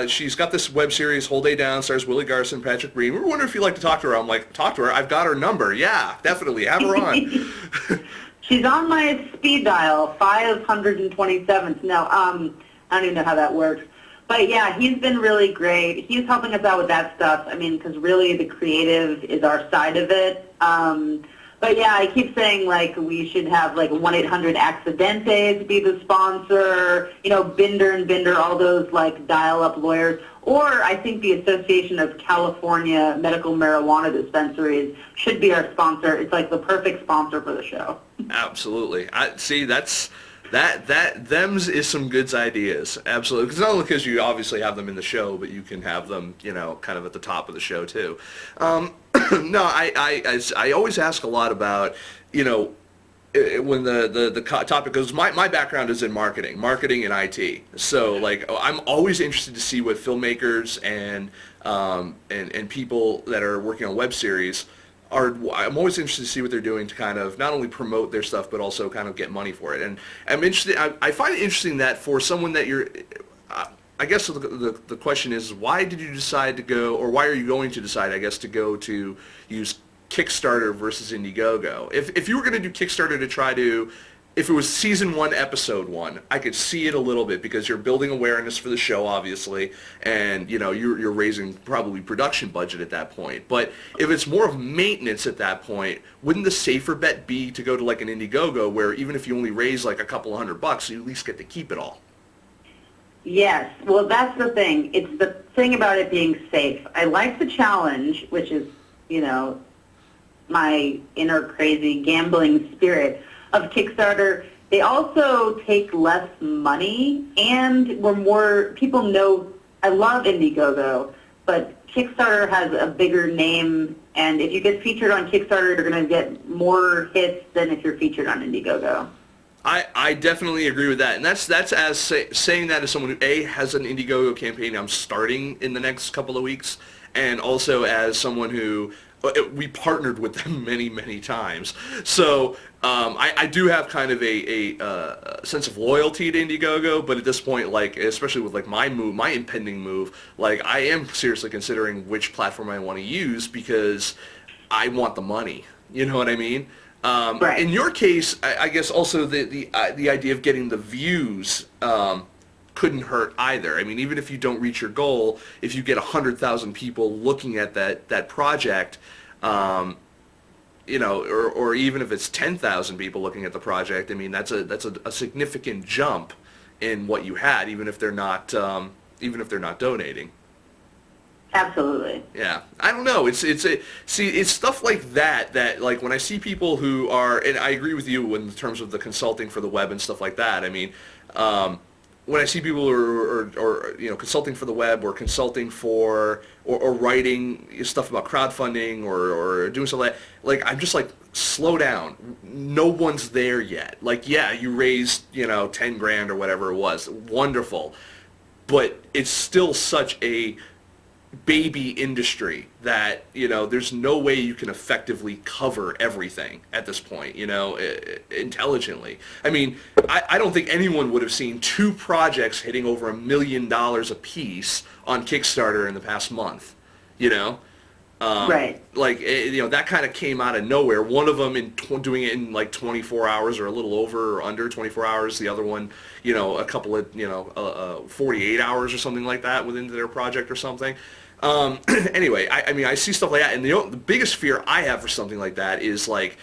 she's got this web series, Whole Day Down, stars Willie Garson, Patrick Breen. We were wondering if you'd like to talk to her. I'm like, talk to her? I've got her number. Yeah, definitely. Have her on. She's on my speed dial, 527th. No, I don't even know how that works. But yeah, he's been really great. He's helping us out with that stuff. I mean, because really the creative is our side of it. But yeah, I keep saying like we should have like 1-800-ACCIDENTES be the sponsor, you know, Binder and Binder, all those like dial-up lawyers. Or I think the Association of California Medical Marijuana Dispensaries should be our sponsor. It's like the perfect sponsor for the show. Absolutely. Them's is some good ideas. Absolutely. Because not only because you obviously have them in the show, but you can have them, you know, kind of at the top of the show too. No, I always ask a lot about, you know, when the topic goes, my background is in marketing and IT. So like I'm always interested to see what filmmakers and people that are working on web series I'm always interested to see what they're doing to kind of not only promote their stuff, but also kind of get money for it. And I'm interested. I find it interesting that for someone that you're, I guess the question is, why did you decide to go, or why are you going to decide, I guess, to go to use Kickstarter versus Indiegogo? If you were going to do Kickstarter to try to, if it was season 1, episode 1, I could see it a little bit because you're building awareness for the show, obviously, and you know you're raising probably production budget at that point. But if it's more of maintenance at that point, wouldn't the safer bet be to go to like an Indiegogo, where even if you only raise like a couple $100, you at least get to keep it all? Yes, well that's the thing. It's the thing about it being safe. I like the challenge, which is, you know, my inner crazy gambling spirit of Kickstarter. They also take less money, and we're more, people know, I love Indiegogo, but Kickstarter has a bigger name, and if you get featured on Kickstarter, you're going to get more hits than if you're featured on Indiegogo. I definitely agree with that, and that's as saying that as someone who A, has an Indiegogo campaign I'm starting in the next couple of weeks, and also as someone who we partnered with them many times. So I do have kind of a sense of loyalty to Indiegogo, but at this point, like especially with like my impending move, like I am seriously considering which platform I want to use because I want the money. You know what I mean? Right. In your case, I guess also the idea of getting the views couldn't hurt either. I mean, even if you don't reach your goal, if you get 100,000 people looking at that project, you know, or even if it's 10,000 people looking at the project, I mean, that's a significant jump in what you had, even if they're not donating. Absolutely. Yeah, I don't know. It's stuff like that like when I see people who are, and I agree with you in terms of the consulting for the web and stuff like that. I mean, when I see people who are you know, consulting for the web or consulting for or writing stuff about crowdfunding or doing something like that, like I'm just like, slow down. No one's there yet. Like, yeah, you raised, you know, 10 grand or whatever it was. Wonderful. But it's still such a baby industry that, you know, there's no way you can effectively cover everything at this point, you know, intelligently. I mean, I don't think anyone would have seen 2 projects hitting over $1 million a piece on Kickstarter in the past month, you know? Right. Like, that kind of came out of nowhere. One of them doing it in like 24 hours or a little over or under 24 hours. The other one, a couple of, 48 hours or something like that within their project or something. Anyway, I see stuff like that, and the biggest fear I have for something like that is like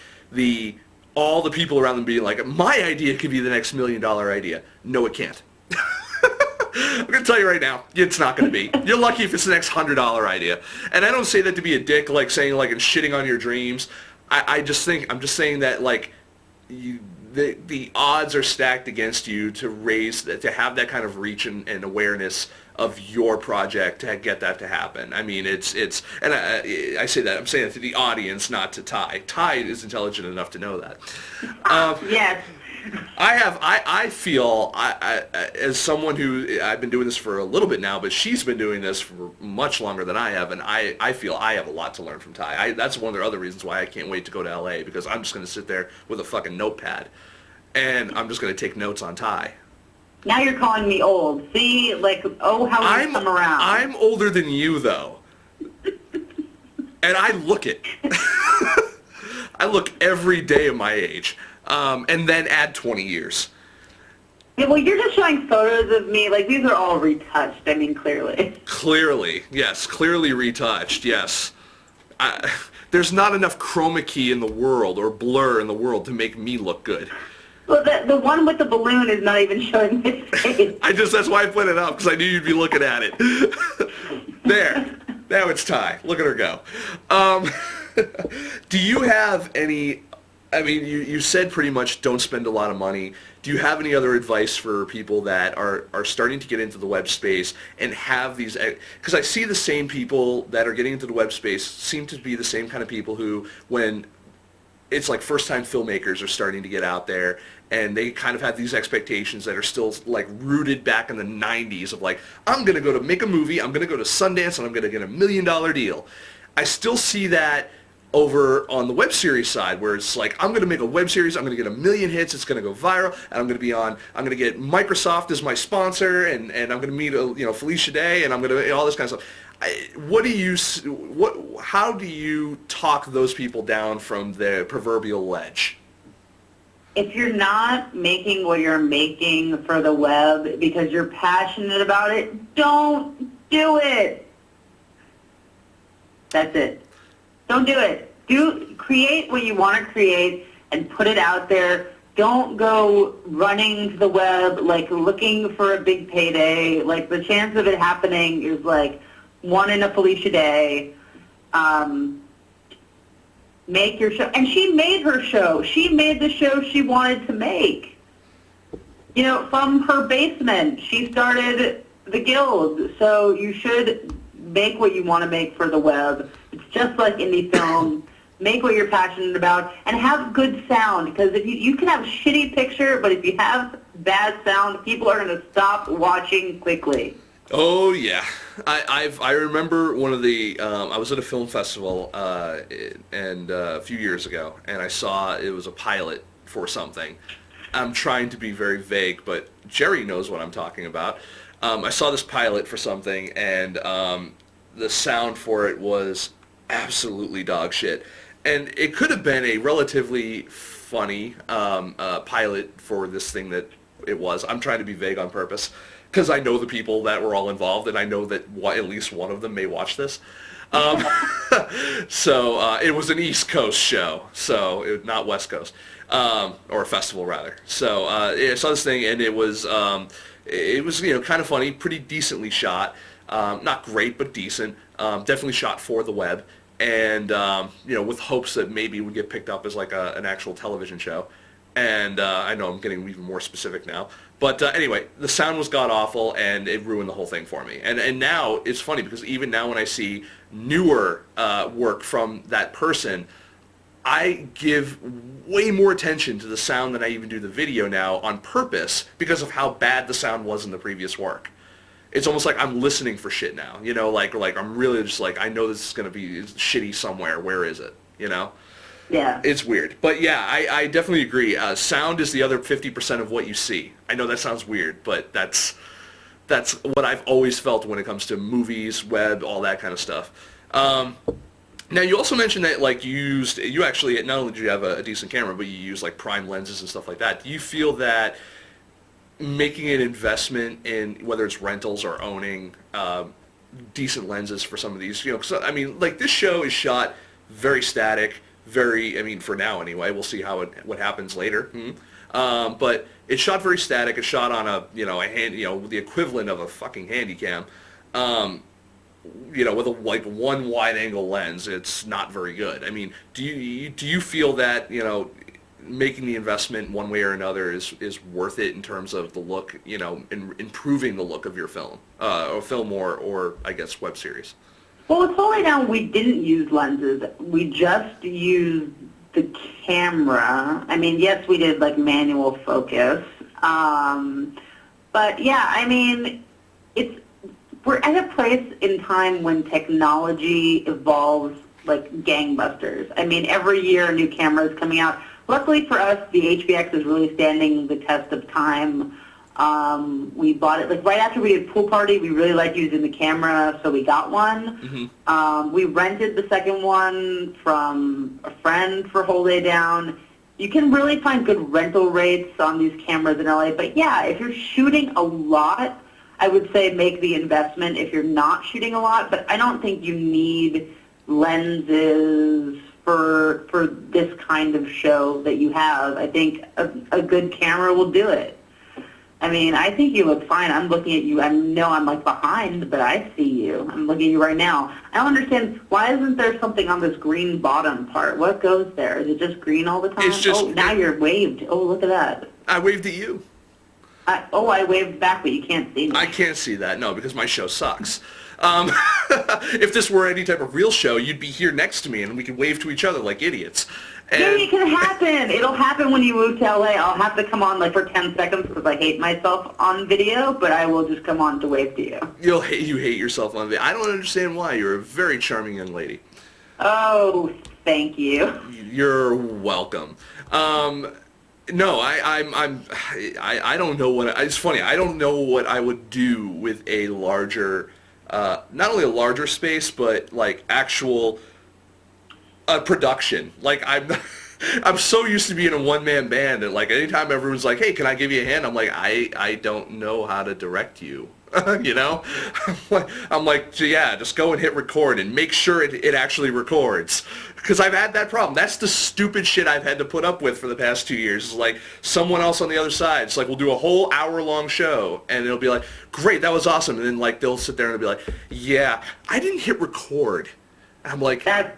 all the people around them being like, my idea could be the next $1 million idea. No, it can't. I'm going to tell you right now, it's not going to be. You're lucky if it's the next $100 idea. And I don't say that to be a dick, like saying like and shitting on your dreams. I'm just saying that like the odds are stacked against you to have that kind of reach and awareness of your project to get that to happen. I mean, it's and I say that, I'm saying that to the audience, not to Tai. Tai is intelligent enough to know that. Yes. I feel as someone who, I've been doing this for a little bit now, but she's been doing this for much longer than I have, and I feel I have a lot to learn from Tai. That's one of the other reasons why I can't wait to go to LA, because I'm just going to sit there with a fucking notepad, and I'm just going to take notes on Tai. Now you're calling me old. See, like, how you come around. I'm older than you, though. And I look it. I look every day of my age. And then add 20 years. Yeah, well, you're just showing photos of me. Like, these are all retouched, I mean, clearly. Clearly, yes. Clearly retouched, yes. There's not enough chroma key in the world or blur in the world to make me look good. Well, the one with the balloon is not even showing my face. That's why I put it up, because I knew you'd be looking at it. There. Now it's Tai. Look at her go. Do you have any... I mean, you said pretty much don't spend a lot of money. Do you have any other advice for people that are starting to get into the web space and have these... Because I see the same people that are getting into the web space seem to be the same kind of people who, when it's like first-time filmmakers are starting to get out there, and they kind of have these expectations that are still like rooted back in the 90s of like, I'm going to go to make a movie, I'm going to go to Sundance, and I'm going to get $1 million deal. I still see that over on the web series side, where it's like, I'm going to make a web series, I'm going to get 1 million hits, it's going to go viral, and I'm going to get Microsoft as my sponsor, and I'm going to meet Felicia Day, and I'm going to all this kind of stuff. How do you talk those people down from the proverbial ledge? If you're not making what you're making for the web because you're passionate about it, don't do it. That's it. Don't do it. Create what you want to create and put it out there. Don't go running to the web, like looking for a big payday. Like, the chance of it happening is like 1 in a Felicia Day. Make your show. And she made her show. She made the show she wanted to make. From her basement. She started the Guild. So you should make what you want to make for the web. It's just like indie film. Make what you're passionate about, and have good sound, because if you can have a shitty picture, but if you have bad sound, people are going to stop watching quickly. Oh yeah, I remember one of the I was at a film festival and a few years ago, and I saw it was a pilot for something. I'm trying to be very vague, but Jerry knows what I'm talking about. I saw this pilot for something, and the sound for it was absolutely dog shit. And it could have been a relatively funny pilot for this thing that it was. I'm trying to be vague on purpose, because I know the people that were all involved, and I know that at least one of them may watch this. So it was an East Coast show, not West Coast, or a festival rather. So I saw this thing, and it was kind of funny, pretty decently shot. Not great, but decent. Definitely shot for the web, and with hopes that maybe it would get picked up as like an actual television show. And I know I'm getting even more specific now, but anyway, the sound was god-awful, and it ruined the whole thing for me. And now it's funny, because even now when I see newer work from that person, I give way more attention to the sound than I even do the video now, on purpose, because of how bad the sound was in the previous work. It's almost like I'm listening for shit now, like I'm really just like, I know this is going to be shitty somewhere. Where is it? Yeah. It's weird. But yeah, I definitely agree. Sound is the other 50% of what you see. I know that sounds weird, but that's what I've always felt when it comes to movies, web, all that kind of stuff. Now, you also mentioned that, like, you actually, not only did you have a decent camera, but you use, like, prime lenses and stuff like that. Do you feel that making an investment in, whether it's rentals or owning decent lenses for some of these, you know, 'cause, I mean, like, this show is shot very static, I mean, for now anyway, we'll see what happens later. But it's shot very static. It's shot on the equivalent of a fucking Handycam. You know, with one wide angle lens. It's not very good. I mean, do you feel that, you know, making the investment one way or another is worth it in terms of the look, you know, improving the look of your film, or I guess web series? Well, with Holy Down, we didn't use lenses. We just used the camera. I mean, yes, we did like manual focus. But yeah, I mean, we're at a place in time when technology evolves like gangbusters. I mean, every year a new camera is coming out. Luckily for us, the HBX is really standing the test of time. We bought it like right after we did Pool Party. We really liked using the camera, so we got one. We rented the second one from a friend for Whole Day Down. You can really find good rental rates on these cameras in LA. But yeah, if you're shooting a lot, I would say make the investment if you're not shooting a lot. But I don't think you need lenses for this kind of show that you have. I think a good camera will do it. I mean, I think you look fine. I'm looking at you. I know I'm like behind, but I see you. I'm looking at you right now. I don't understand, why isn't there something on this green bottom part? What goes there? Is it just green all the time? It's just, now you're waved. Oh, look at that. I waved at you. I waved back, but you can't see me. I can't see that, no, because my show sucks. If this were any type of real show, you'd be here next to me and we could wave to each other like idiots. And yeah, it can happen. It'll happen when you move to LA. I'll have to come on like for 10 seconds because I hate myself on video, but I will just come on to wave to you. You hate yourself on video. I don't understand why. You're a very charming young lady. Oh, thank you. You're welcome. No, I don't know what. It's funny. I don't know what I would do with a larger, not only a larger space, but like actual production. Like I'm so used to being a one-man band that like anytime everyone's like, "Hey, can I give you a hand?" I'm like, I don't know how to direct you. You know, I'm like, yeah, just go and hit record and make sure it actually records. Because I've had that problem. That's the stupid shit I've had to put up with for the past 2 years. It's like someone else on the other side. It's like we'll do a whole hour-long show, and it'll be like, great, that was awesome. And then like they'll sit there and they'll be like, yeah, I didn't hit record. And I'm like, that's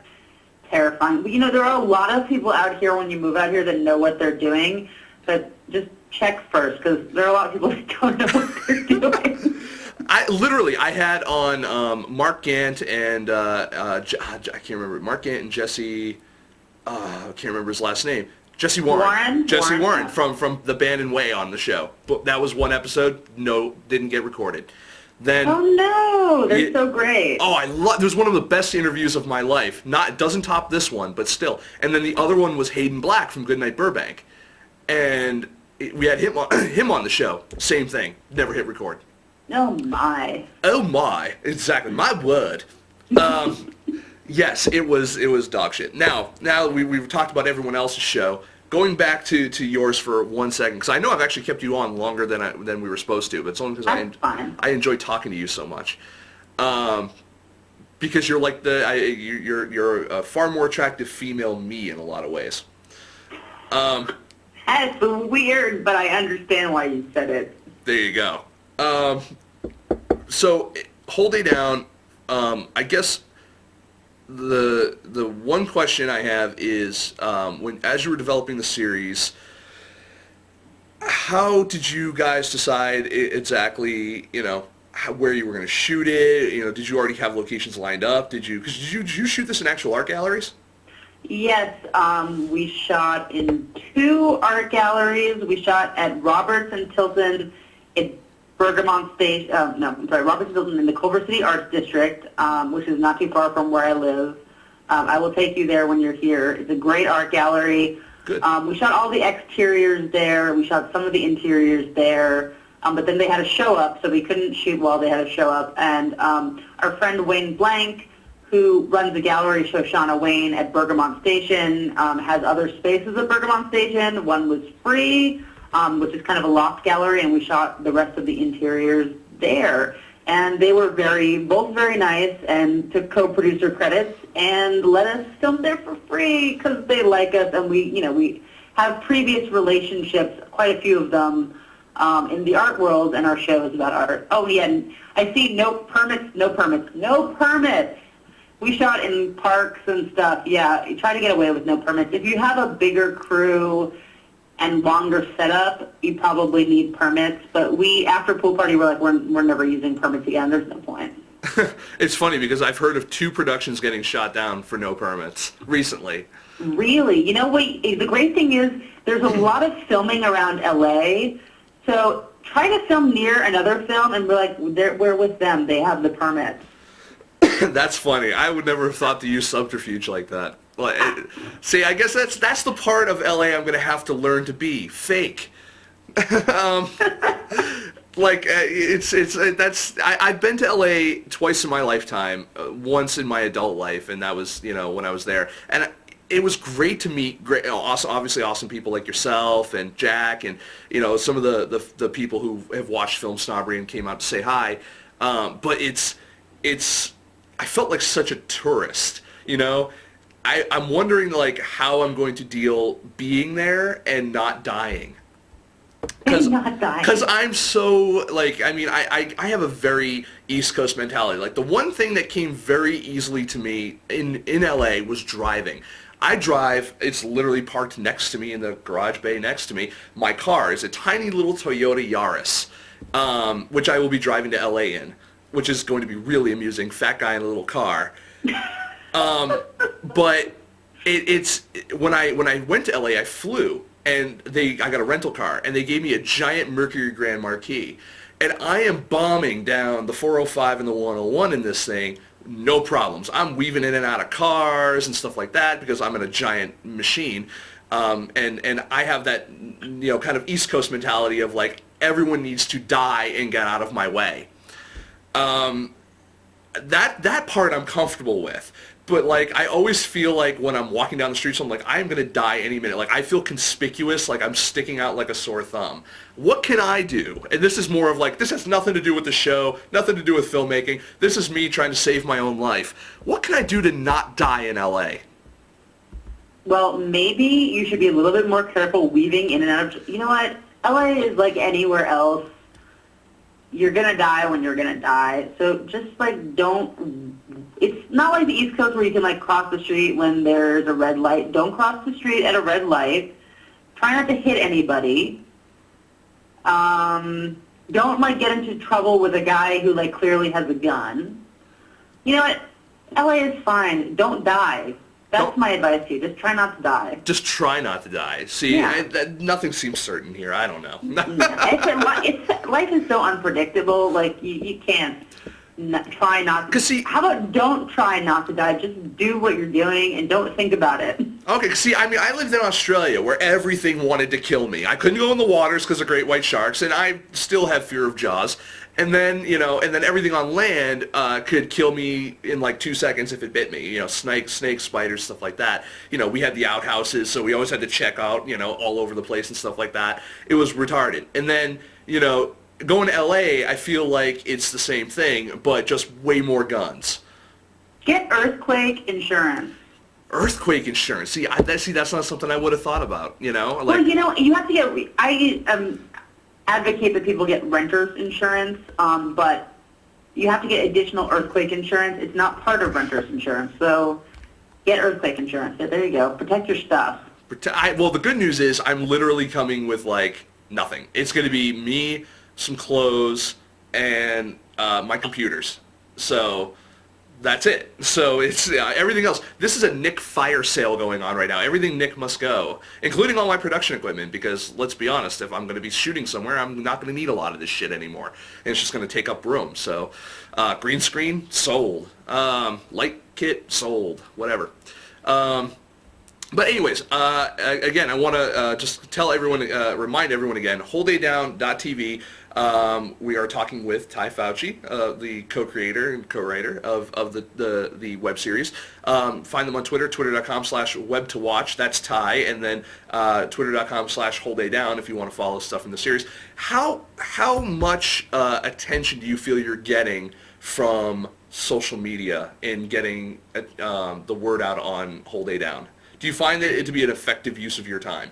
terrifying. But, you know, there are a lot of people out here when you move out here that know what they're doing, but just check first, because there are a lot of people that don't know what they're doing. I had on Mark Gant and I can't remember, Mark Gant and Jesse, I can't remember his last name. Jesse Warren. Jesse Warren from the Band and Way on the show. But that was one episode. No, didn't get recorded. Then oh no, they're so great. Oh, it was one of the best interviews of my life. It doesn't top this one, but still. And then the other one was Hayden Black from Goodnight Burbank, and we had him on the show. Same thing. Never hit record. Oh my. Oh my. Exactly. My word. Yes, it was dog shit. Now we've talked about everyone else's show. Going back to yours for 1 second, because I know I've actually kept you on longer than we were supposed to, but it's only because I enjoy talking to you so much. Because you're like you're a far more attractive female me in a lot of ways. That's weird, but I understand why you said it. There you go. So, Whole Day Down, I guess the one question I have is, as you were developing the series, how did you guys decide exactly, you know, where you were going to shoot it? You know, did you already have locations lined up? Did you shoot this in actual art galleries? Yes, we shot in 2 art galleries. We shot at Roberts and Tilton in Bergamont Station, Roberts and Tilton in the Culver City Arts District, which is not too far from where I live. I will take you there when you're here. It's a great art gallery. Good. We shot all the exteriors there. We shot some of the interiors there. But then they had a show up, so we couldn't shoot while they had a show up. And our friend Wayne Blank, who runs the gallery, Shoshana Wayne, at Bergamot Station, has other spaces at Bergamot Station. One was free, which is kind of a loft gallery, and we shot the rest of the interiors there. And they were both very nice and took co-producer credits and let us film there for free because they like us, and we have previous relationships, quite a few of them, in the art world and our shows about art. Oh yeah, and I see no permits. We shot in parks and stuff. Yeah, you try to get away with no permits. If you have a bigger crew and longer setup, you probably need permits. But after Pool Party, we're like, we're never using permits again. There's no point. It's funny because I've heard of 2 productions getting shot down for no permits recently. Really? You know what? The great thing is there's a lot of filming around LA. So try to film near another film and we're like, we're with them. They have the permits. That's funny. I would never have thought to use subterfuge like that. See, I guess that's the part of LA I'm going to have to learn to be fake. I've been to LA twice in my lifetime. Once in my adult life, and that was when I was there. And it was great to meet obviously awesome people like yourself and Jack and some of the people who have watched Film Snobbery and came out to say hi. But I felt like such a tourist. I'm wondering how I'm going to deal being there and not dying. Because I'm so I have a very East Coast mentality. The one thing that came very easily to me in LA was driving. I drive, it's literally parked next to me in the garage bay next to me. My car is a tiny little Toyota Yaris, which I will be driving to LA in, which is going to be really amusing. Fat guy in a little car. But it's when I went to LA, I flew, and I got a rental car, and they gave me a giant Mercury Grand Marquis, and I am bombing down the 405 and the 101 in this thing, no problems. I'm weaving in and out of cars and stuff like that because I'm in a giant machine, and I have that kind of East Coast mentality of everyone needs to die and get out of my way. That part I'm comfortable with. But I always feel when I'm walking down the street, so I'm I'm gonna die any minute. I feel conspicuous, I'm sticking out like a sore thumb. What can I do? And this is more of this has nothing to do with the show, nothing to do with filmmaking. This is me trying to save my own life. What can I do to not die in LA? Well, maybe you should be a little bit more careful weaving in and out of. You know what? LA is like anywhere else. You're gonna die when you're gonna die. So just don't. It's not like the East Coast where you can cross the street when there's a red light. Don't cross the street at a red light. Try not to hit anybody. Don't get into trouble with a guy who clearly has a gun. You know what? LA is fine. Don't die. That's my advice to you. Just try not to die. Just try not to die. See, yeah. Nothing seems certain here. I don't know. Life is so unpredictable. You can't try not to. How about don't try not to die? Just do what you're doing and don't think about it. Okay, see, I lived in Australia where everything wanted to kill me. I couldn't go in the waters because of great white sharks, and I still have fear of jaws. And then, everything on land could kill me in 2 seconds if it bit me. Snakes, spiders, stuff like that. We had the outhouses, so we always had to check out, all over the place and stuff like that. It was retarded. And then, going to LA, I feel like it's the same thing, but just way more guns. Get earthquake insurance. Earthquake insurance. See, that's not something I would have thought about, Well, you have to get. I advocate that people get renter's insurance, but you have to get additional earthquake insurance. It's not part of renter's insurance, so get earthquake insurance. Yeah, there you go. Protect your stuff. Well, the good news is I'm literally coming with nothing. It's going to be me, some clothes, and my computers. So that's it. So it's everything else. This is a Nic fire sale going on right now. Everything Nic must go, including all my production equipment, because let's be honest, if I'm going to be shooting somewhere, I'm not going to need a lot of this shit anymore. And it's just going to take up room. So green screen, sold. Light kit, sold. Whatever. But anyways, again, I want to just tell everyone, remind everyone again, wholedaydown.tv. We are talking with Tai Fauci, the co-creator and co-writer of the web series. Find them on Twitter, twitter.com/web2watch. That's Tai, and then twitter.com/wholedaydown if you want to follow stuff in the series. How much attention do you feel you're getting from social media in getting the word out on Whole Day Down? Do you find it to be an effective use of your time?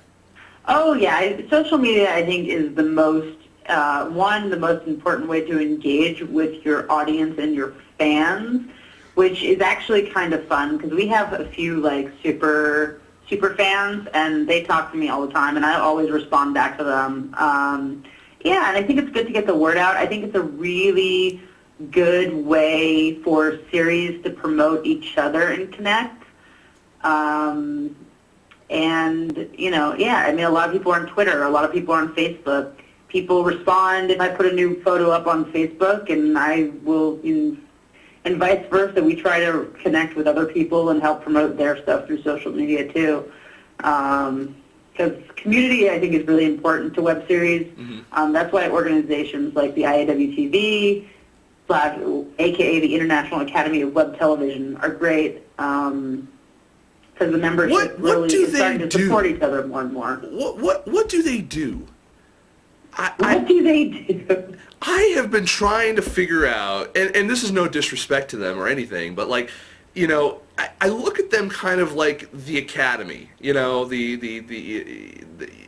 Oh yeah, social media I think is the most the most important way to engage with your audience and your fans, which is actually kind of fun because we have a few like super fans and they talk to me all the time and I always respond back to them. Yeah, and I think it's good to get the word out. I think it's a really good way for series to promote each other and connect. And, you know, yeah, I mean, a lot of people are on Twitter, a lot of people are on Facebook. People respond if I put a new photo up on Facebook, and I will, and vice versa. We try to connect with other people and help promote their stuff through social media, too. Because community, I think, is really important to web series. Mm-hmm. That's why organizations like the IAWTV, aka the International Academy of Web Television, are great. Because the membership really is starting to support each other more and more. What do they do? What do they do? I have been trying to figure out, and this is no disrespect to them or anything, but like, you know, I look at them kind of like the Academy. You know, the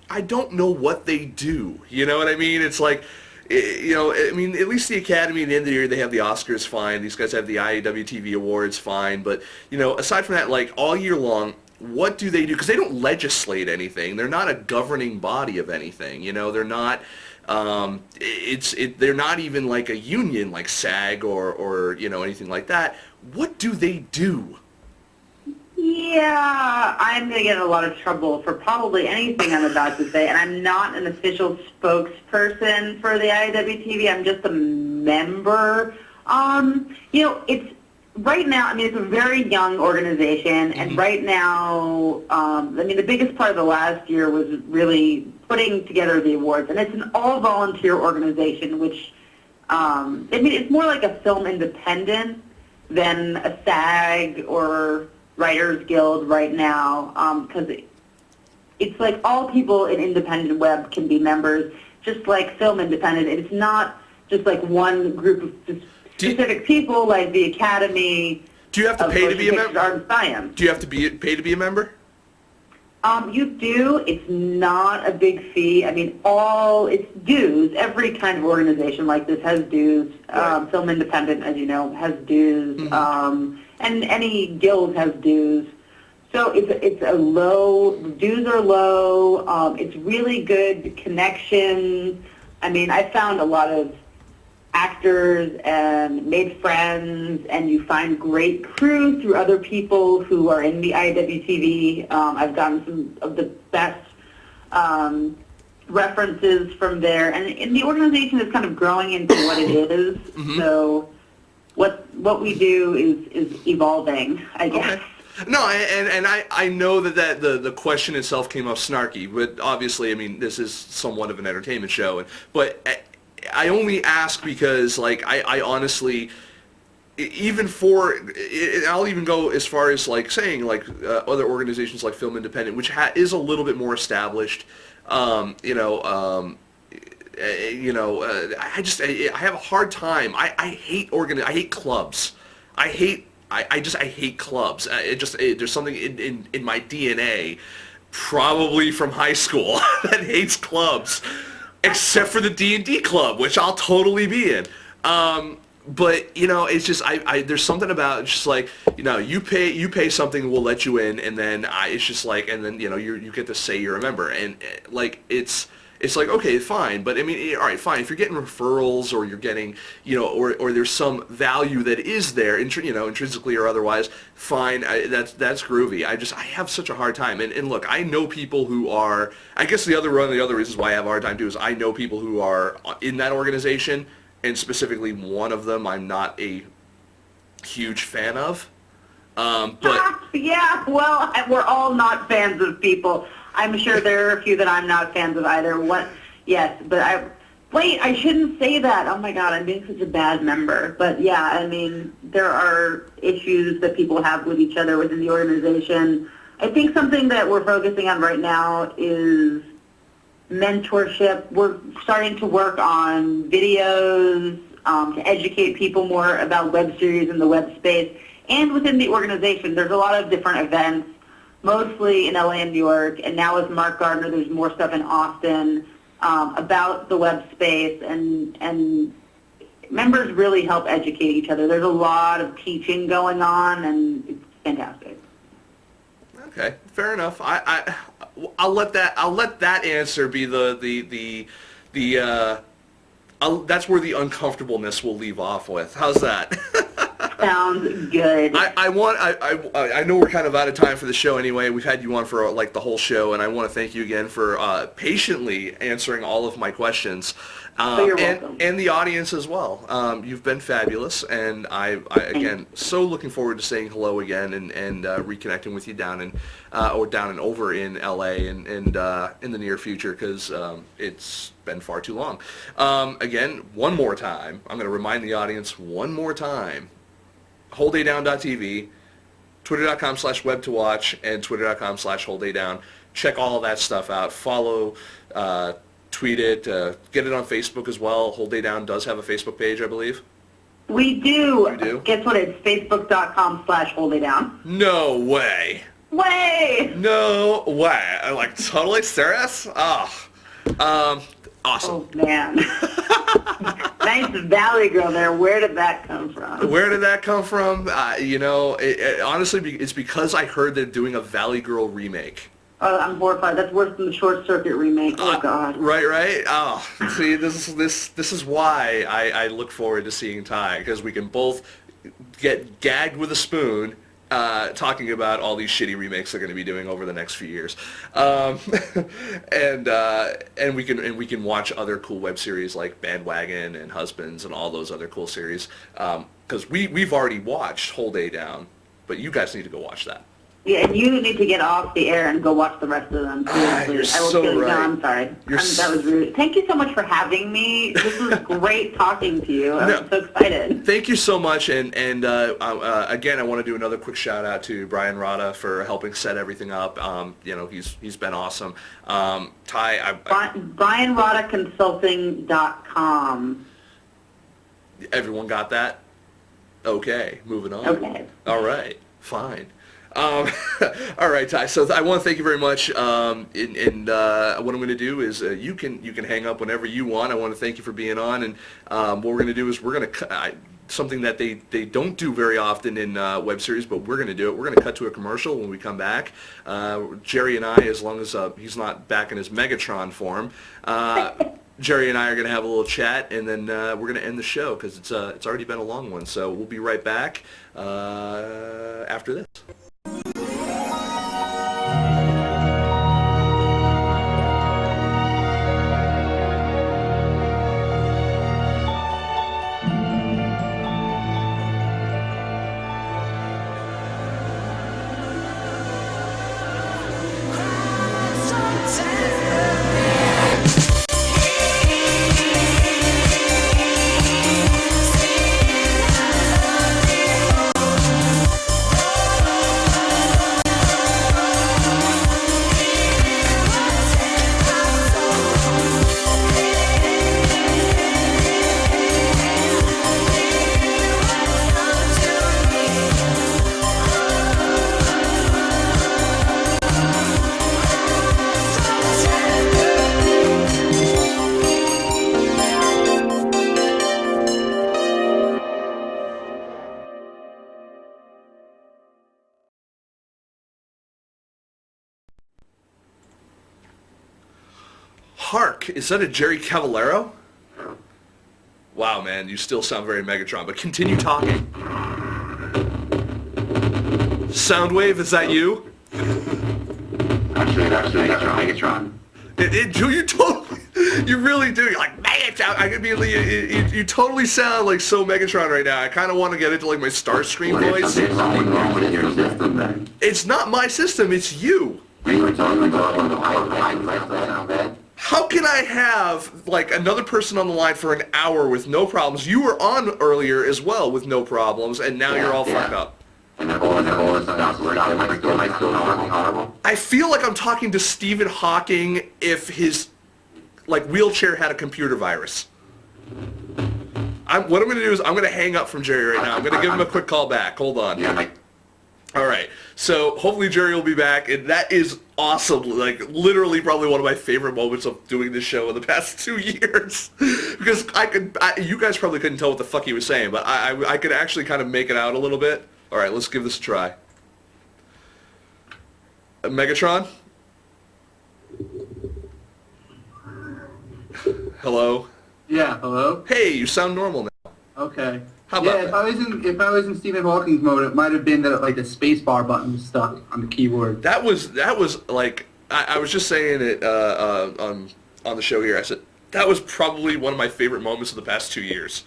I don't know what they do. You know what I mean? It's like, you know, I mean, at least the Academy at the end of the year, they have the Oscars, fine. These guys have the IAWTV Awards, fine. But, you know, aside from that, like, all year long, what do they do? Because they don't legislate anything. They're not a governing body of anything. You know, they're not, they're not even like a union like SAG or, you know, anything like that. What do they do? Yeah, I'm going to get in a lot of trouble for probably anything I'm about to say, and I'm not an official spokesperson for the IWTV. I'm just a member. You know, it's right now, I mean, it's a very young organization, and right now, I mean, the biggest part of the last year was really putting together the awards, and it's an all-volunteer organization, which, I mean, it's more like a film independent than a SAG or Writers Guild right now, because it's like all people in independent web can be members, just like film independent. It's not just like one group of specific people like the Academy. Do you have to pay to be a member? Art and Science. Do you have to pay to be a member? You do. It's not a big fee. I mean, it's dues. Every kind of organization like this has dues. Right. Film independent, as you know, has dues. Mm-hmm. And any guild has dues. So it's a low, dues are low. It's really good connections. I mean, I found a lot of actors and made friends, and you find great crew through other people who are in the IWTV. I've gotten some of the best references from there, and the organization is kind of growing into what it is. Mm-hmm. So what we do is evolving, I guess. Okay. No, and I know that the question itself came off snarky, but obviously, I mean, this is somewhat of an entertainment show, but I only ask because, like, I honestly, even I'll even go as far as, like, saying, like, other organizations like Film Independent, which is a little bit more established, I have a hard time. I hate clubs. I hate clubs. There's something in my DNA, probably from high school, that hates clubs, except for the D&D club, which I'll totally be in. But, you know, it's just, there's something about just like, you know, you pay something, we'll let you in, and then it's just like, and then, you know, you get to say you're a member, and like, it's like, okay, fine, but I mean, all right, fine, if you're getting referrals or you're getting, you know, or there's some value that is there, you know, intrinsically or otherwise, fine, that's groovy. I have such a hard time, and look, I know people who are, I guess one of the other reasons why I have a hard time too is I know people who are in that organization, and specifically one of them I'm not a huge fan of, but Yeah, well, we're all not fans of people. I'm sure there are a few that I'm not fans of either. Yes, but I shouldn't say that. Oh my God, I'm being such a bad member. But yeah, I mean, there are issues that people have with each other within the organization. I think something that we're focusing on right now is mentorship. We're starting to work on videos to educate people more about web series in the web space. And within the organization, there's a lot of different events, mostly in LA and New York. And now with Mark Gardner, there's more stuff in Austin about the web space. And members really help educate each other. There's a lot of teaching going on, and it's fantastic. Okay, fair enough. I'll let that answer be that's where the uncomfortableness will leave off with. How's that? Sounds good. I know we're kind of out of time for the show anyway. We've had you on for like the whole show, and I want to thank you again for patiently answering all of my questions. You're welcome. And the audience as well. You've been fabulous, and I again so looking forward to saying hello again and reconnecting with you down and over in LA and in the near future, because it's been far too long. Again, one more time, I'm going to remind the audience one more time. WholeDayDown.tv, Twitter.com/web2watch, and Twitter.com/WholeDayDown. Check all of that stuff out. Follow. Tweet it, get it on Facebook as well. Whole Day Down does have a Facebook page, I believe. We do. You do? Guess what? It's Facebook.com/WholeDayDown. No way. Way! No way. I'm like totally serious? Oh. Awesome. Oh, man. Nice Valley girl there. Where did that come from? Where did that come from? Honestly, it's because I heard they're doing a Valley Girl remake. Oh, I'm horrified. That's worse than the Short Circuit remake. Oh, God. Right? Oh, see, this is why I look forward to seeing Tai, because we can both get gagged with a spoon talking about all these shitty remakes they're going to be doing over the next few years, and we can watch other cool web series like Bandwagon and Husbands and all those other cool series, because we've already watched Whole Day Down, but you guys need to go watch that. Yeah, and you need to get off the air and go watch the rest of them. You're so right. No, I'm sorry. That was rude. Thank you so much for having me. This was great talking to you. I'm so excited. Thank you so much. And again, I want to do another quick shout out to Brian Rada for helping set everything up. He's been awesome. Tai, BrianRadaConsulting.com. Everyone got that? Okay, moving on. Okay. All right, fine. All right, Tai. So I want to thank you very much. What I'm going to do is you can hang up whenever you want. I want to thank you for being on. And what we're going to do is we're going to something that they don't do very often in web series, but we're going to do it. We're going to cut to a commercial when we come back. Jerry and I, as long as he's not back in his Megatron form, Jerry and I are going to have a little chat, and then we're going to end the show because it's already been a long one. So we'll be right back after this. Hark, is that a Jerry Cavallaro? Wow, man, you still sound very Megatron, but continue talking. Soundwave, is that you? Actually, Megatron. You totally... You really do. You're like, Megatron. I could be. You totally sound like so Megatron right now. I kind of want to get into like my Starscream voice. There's something wrong with your system then. It's not my system. It's you. You were totally talking to my How can I have like another person on the line for an hour with no problems? You were on earlier as well with no problems, and now you're all fucked up. I feel like I'm talking to Stephen Hawking if his like wheelchair had a computer virus. What I'm going to do is I'm going to hang up from Jerry right now. I'm going to give him a quick call back. Hold on. All right. So hopefully Jerry will be back, and that is awesome. Like literally, probably one of my favorite moments of doing this show in the past 2 years, because you guys probably couldn't tell what the fuck he was saying, but I could actually kind of make it out a little bit. All right, let's give this a try. Megatron? Hello? Yeah, hello? Hey, you sound normal now. Okay. How about that? If I was in Stephen Hawking's mode, it might have been that like the space bar button was stuck on the keyboard. That was like I was just saying it on the show here. I said that was probably one of my favorite moments of the past 2 years.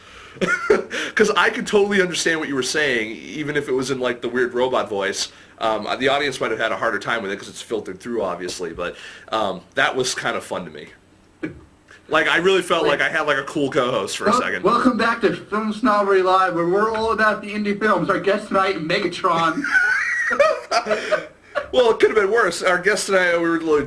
Because I could totally understand what you were saying, even if it was in like the weird robot voice. The audience might have had a harder time with it because it's filtered through, obviously. But that was kind of fun to me. Like I really felt like I had like a cool co-host for a second. Welcome back to Film Snobbery Live, where we're all about the indie films. Our guest tonight, Megatron. Well, it could have been worse. Our guest tonight,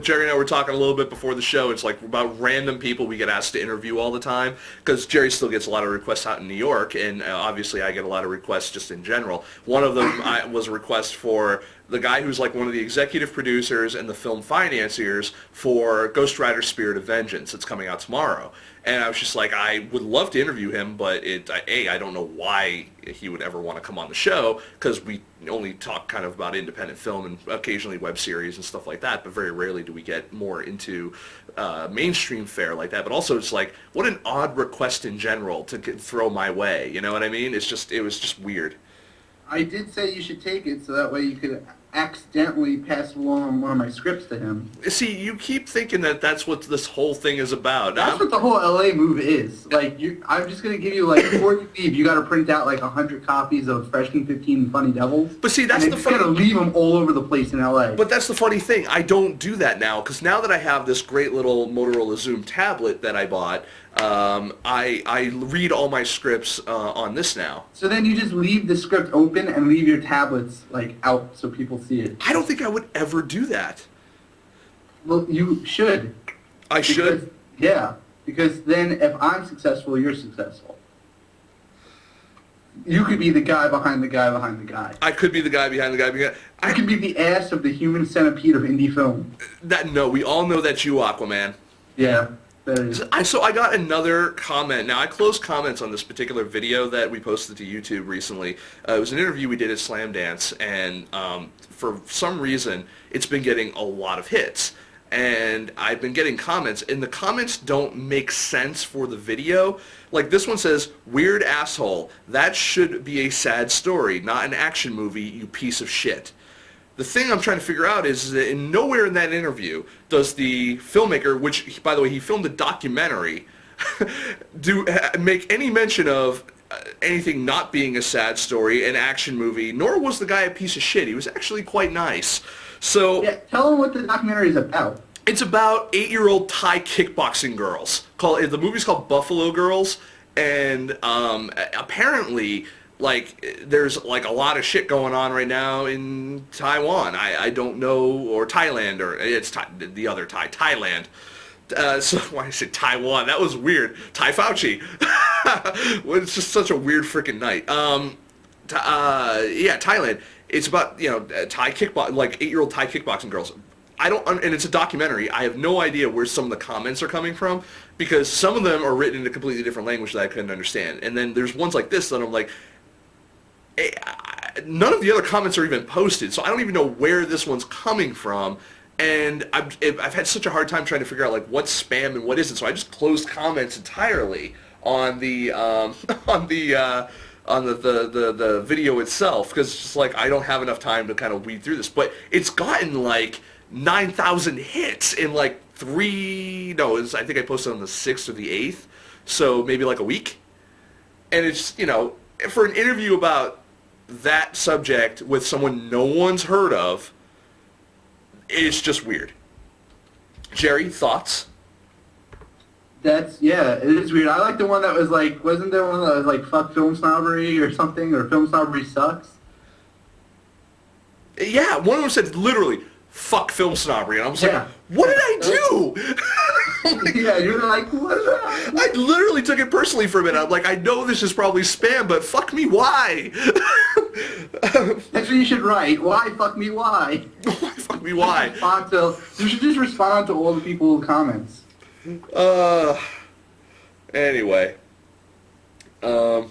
Jerry and I were talking a little bit before the show. It's like about random people we get asked to interview all the time, because Jerry still gets a lot of requests out in New York, and obviously I get a lot of requests just in general. One of them was a request for the guy who's like one of the executive producers and the film financiers for Ghost Rider Spirit of Vengeance. It's coming out tomorrow. And I was just like, I would love to interview him, but I don't know why he would ever want to come on the show, because we only talk kind of about independent film and occasionally web series and stuff like that, but very rarely do we get more into mainstream fare like that. But also it's like, what an odd request in general to throw my way, you know what I mean? It was just weird. I did say you should take it so that way you could accidentally pass along one of my scripts to him. See, you keep thinking that that's what this whole thing is about. That's what the whole LA move is. Like, I'm just going to give you, like, before you leave, you got to print out, like, 100 copies of Freshman 15 and Funny Devils. But see, that's the funny... you're going to leave them all over the place in LA. But that's the funny thing. I don't do that now, because now that I have this great little Motorola Zoom tablet that I bought, I read all my scripts on this now. So then you just leave the script open and leave your tablets, like, out so people see it. I don't think I would ever do that. Well, you should. I should? Yeah, because then if I'm successful, you're successful. You could be the guy behind the guy behind the guy. I could be the guy behind the guy behind... I could be the ass of the human centipede of indie film. No, we all know that's you, Aquaman. Yeah. So I got another comment. Now, I closed comments on this particular video that we posted to YouTube recently. It was an interview we did at Slam Dance, and for some reason, it's been getting a lot of hits. And I've been getting comments, and the comments don't make sense for the video. Like, this one says, "Weird asshole. That should be a sad story, not an action movie, you piece of shit." The thing I'm trying to figure out is that nowhere in that interview does the filmmaker, which, by the way, he filmed a documentary, make any mention of anything not being a sad story, an action movie, nor was the guy a piece of shit. He was actually quite nice. So yeah, tell him what the documentary is about. It's about 8-year-old Thai kickboxing girls. The movie's called Buffalo Girls, and apparently... like, there's, like, a lot of shit going on right now in Taiwan. I don't know, or Thailand, or it's the other Thailand. So why I said Taiwan, that was weird. Tai Fauci. Well, it's just such a weird freaking night. Yeah, Thailand. It's about, Thai like 8-year-old Thai kickboxing girls. And it's a documentary. I have no idea where some of the comments are coming from, because some of them are written in a completely different language that I couldn't understand. And then there's ones like this that I'm like, none of the other comments are even posted, so I don't even know where this one's coming from, and I've had such a hard time trying to figure out like what's spam and what isn't. So I just closed comments entirely on the the video itself, because it's just like I don't have enough time to kind of weed through this. But it's gotten like 9,000 hits in like I think I posted on the 6th or the 8th, so maybe like a week. And it's, for an interview about that subject with someone no one's heard of, it's just weird. Jerry, thoughts? It is weird. I like the one that was like, wasn't there one that was like, fuck FilmSnobbery or something, or FilmSnobbery sucks? Yeah, one of them said literally, fuck FilmSnobbery, and I was like, what did I do? Yeah, you were like, what? I literally took it personally for a minute. I'm like, I know this is probably spam, but fuck me, why? That's what you should write. Why fuck me, why? Why fuck me, why? You should just respond to all the people who comments. Anyway. I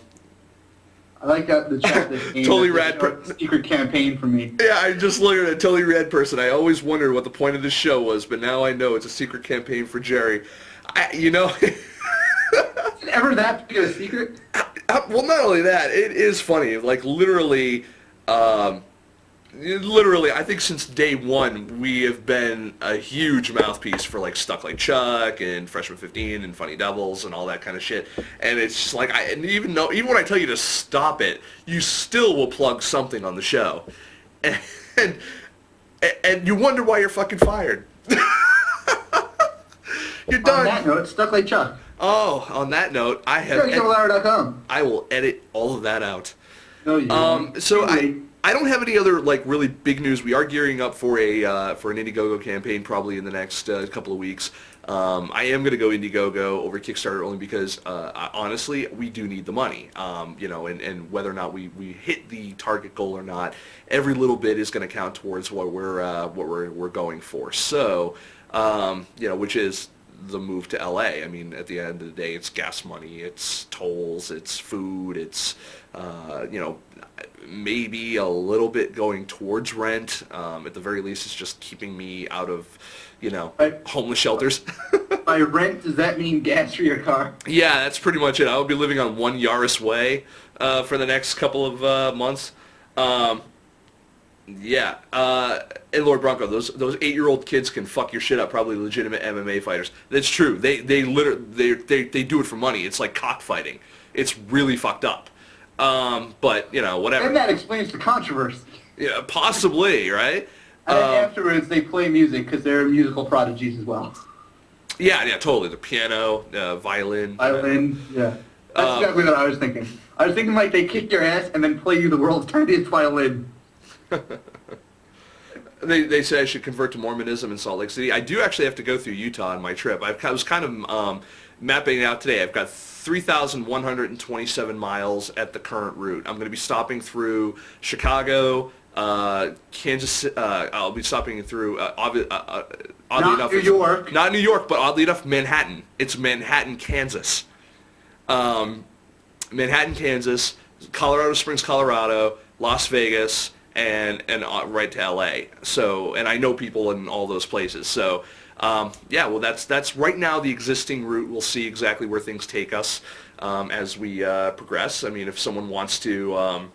like the chat that came. Totally rad. Secret campaign for me. Yeah, I just looked at a totally rad person. I always wondered what the point of this show was, but now I know it's a secret campaign for Jerry. Is it ever that big of a secret? Well, not only that, it is funny. Like, literally, I think since day one, we have been a huge mouthpiece for, like, Stuck Like Chuck and Freshman 15 and Funny Devils and all that kind of shit. And it's just like, even when I tell you to stop it, you still will plug something on the show. And you wonder why you're fucking fired. You're done. On that note, Stuck Like Chuck. Oh, on that note, I have... JerryCavallaro.com. I will edit all of that out. No, you won't. So I don't have any other like really big news. We are gearing up for an Indiegogo campaign probably in the next couple of weeks. I am going to go Indiegogo over Kickstarter only because honestly we do need the money. And whether or not we hit the target goal or not, every little bit is going to count towards what we're going for. So which is the move to LA. I mean, at the end of the day, it's gas money, it's tolls, it's food, it's maybe a little bit going towards rent. At the very least, it's just keeping me out of homeless shelters. By rent, does that mean gas for your car? Yeah, that's pretty much it. I will be living on one Yaris Way for the next couple of months. And Lord Bronco, those 8-year-old kids can fuck your shit up. Probably legitimate MMA fighters. That's true. They do it for money. It's like cockfighting. It's really fucked up. But whatever. And that explains the controversy. Yeah, possibly, right? And then afterwards, they play music because they're musical prodigies as well. Yeah, totally. The piano, violin. Yeah. That's exactly what I was thinking. I was thinking like they kick your ass and then play you the world's tiniest violin. They say I should convert to Mormonism in Salt Lake City. I do actually have to go through Utah on my trip. I was kind of mapping it out today. I've got 3,127 miles at the current route. I'm going to be stopping through Chicago, Kansas. I'll be stopping through oddly enough, New York. Not New York, but oddly enough, Manhattan. It's Manhattan, Kansas. Manhattan, Kansas, Colorado Springs, Colorado, Las Vegas, and right to LA. So, and I know people in all those places. So, that's right now the existing route. We'll see exactly where things take us as we progress. I mean, if someone wants to,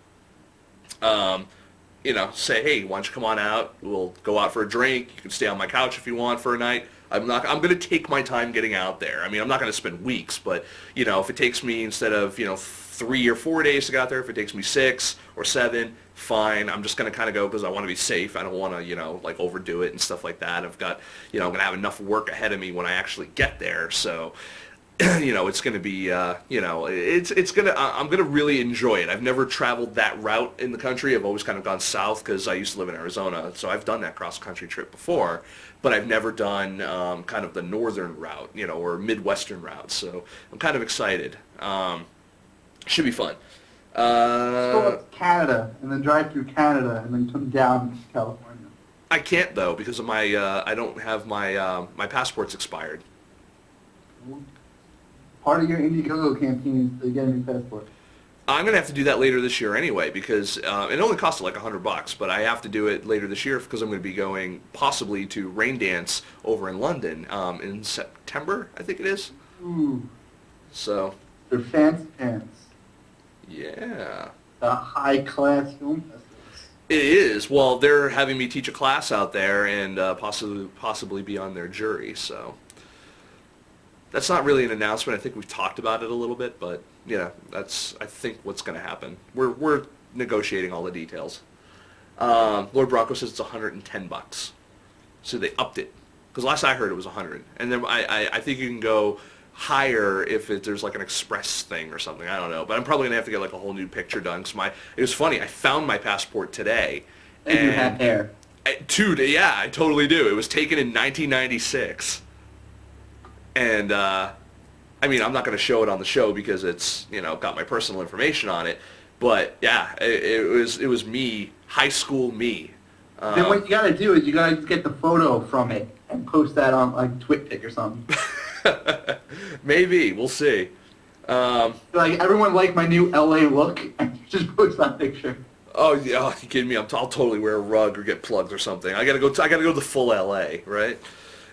say, hey, why don't you come on out? We'll go out for a drink. You can stay on my couch if you want for a night. I'm going to take my time getting out there. I mean, I'm not going to spend weeks, but, if it takes me instead of, 3 or 4 days to get out there, if it takes me 6 or 7, fine. I'm just going to kind of go because I want to be safe. I don't want to, overdo it and stuff like that. I've got, I'm going to have enough work ahead of me when I actually get there. So, it's going to be, it's going to, I'm going to really enjoy it. I've never traveled that route in the country. I've always kind of gone south because I used to live in Arizona. So I've done that cross-country trip before, but I've never done kind of the northern route, or Midwestern route. So I'm kind of excited. Should be fun. Let's go up to Canada and then drive through Canada and then come down to California. I can't though because of my I don't have my my passport's expired. Part of your Indiegogo campaign is to get a new passport. I'm gonna have to do that later this year anyway because it only costs like $100, but I have to do it later this year because I'm going to be going possibly to Rain Dance over in London in September, I think it is. Ooh. So. They're fancy pants. Yeah. The high-class film festivals. It is. Well, they're having me teach a class out there and possibly be on their jury. So that's not really an announcement. I think we've talked about it a little bit, but that's I think what's going to happen. We're negotiating all the details. Lord Bronco says it's $110, so they upped it because last I heard it was 100, and then I think you can go higher if there's like an express thing or something. I don't know, but I'm probably gonna have to get like a whole new picture done. Cause it was funny. I found my passport today, and you have hair. Dude, yeah, I totally do. It was taken in 1996, and I mean, I'm not gonna show it on the show because it's got my personal information on it. But yeah, it was me, high school me. Then what you gotta do is you gotta get the photo from it and post that on like TwitPic or something. Maybe we'll see. Like everyone liked my new LA look, and just post that picture. Oh yeah, you kidding me? I'll totally wear a rug or get plugged or something. I gotta go the full LA, right?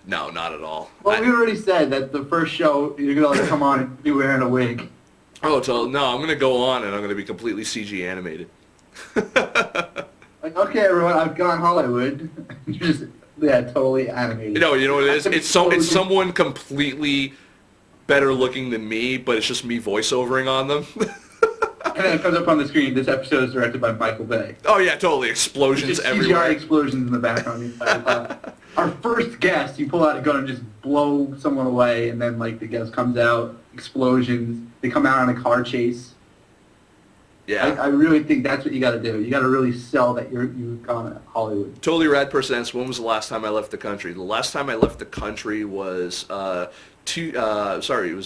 No, not at all. Well, we already said that the first show you're gonna like come on and be wearing a wig. Oh, no, I'm gonna go on and I'm gonna be completely CG animated. Like, okay, everyone, I've gone Hollywood. Just totally animated. You know what it is? It's someone completely better looking than me, but it's just me voiceovering on them. And then it comes up on the screen. This episode is directed by Michael Bay. Oh yeah, totally. Explosions just everywhere. CGI explosions in the background the entire time. Our first guest, you pull out a gun and just blow someone away, and then like the guest comes out, explosions. They come out on a car chase. Yeah. I really think that's what you got to do. You got to really sell that you've gone to Hollywood. Totally rad person asks, when was the last time I left the country? The last time I left the country was it was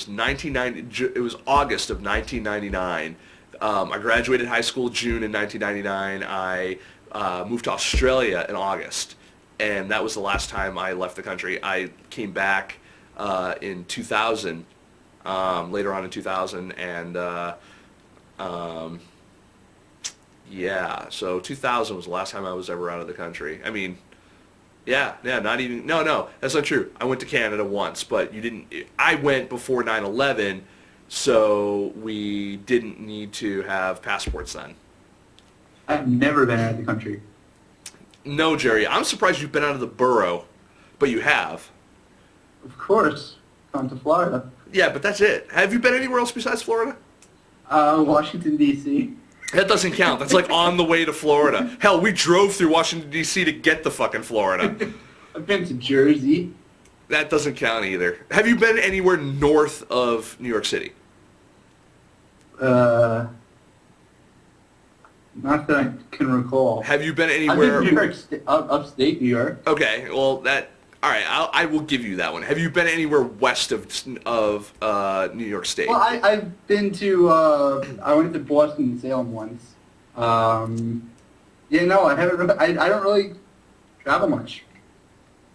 1990. It was August of 1999. I graduated high school June in 1999. I moved to Australia in August, and that was the last time I left the country. I came back in 2000, later on in 2000, and yeah, so 2000 was the last time I was ever out of the country. I mean, yeah, not even, no, that's not true. I went to Canada once, but I went before 9/11, so we didn't need to have passports then. I've never been out of the country. No, Jerry, I'm surprised you've been out of the borough, but you have. Of course, gone to Florida. Yeah, but that's it. Have you been anywhere else besides Florida? Washington, D.C. That doesn't count. That's like on the way to Florida. Hell, we drove through Washington, D.C. to get to fucking Florida. I've been to Jersey. That doesn't count either. Have you been anywhere north of New York City? Not that I can recall. Have you been anywhere? I've been New York, upstate New York. Okay, well, all right, I will give you that one. Have you been anywhere west of New York State? Well, I've been to, I went to Boston and Salem once. Yeah, no, I haven't, I don't really travel much.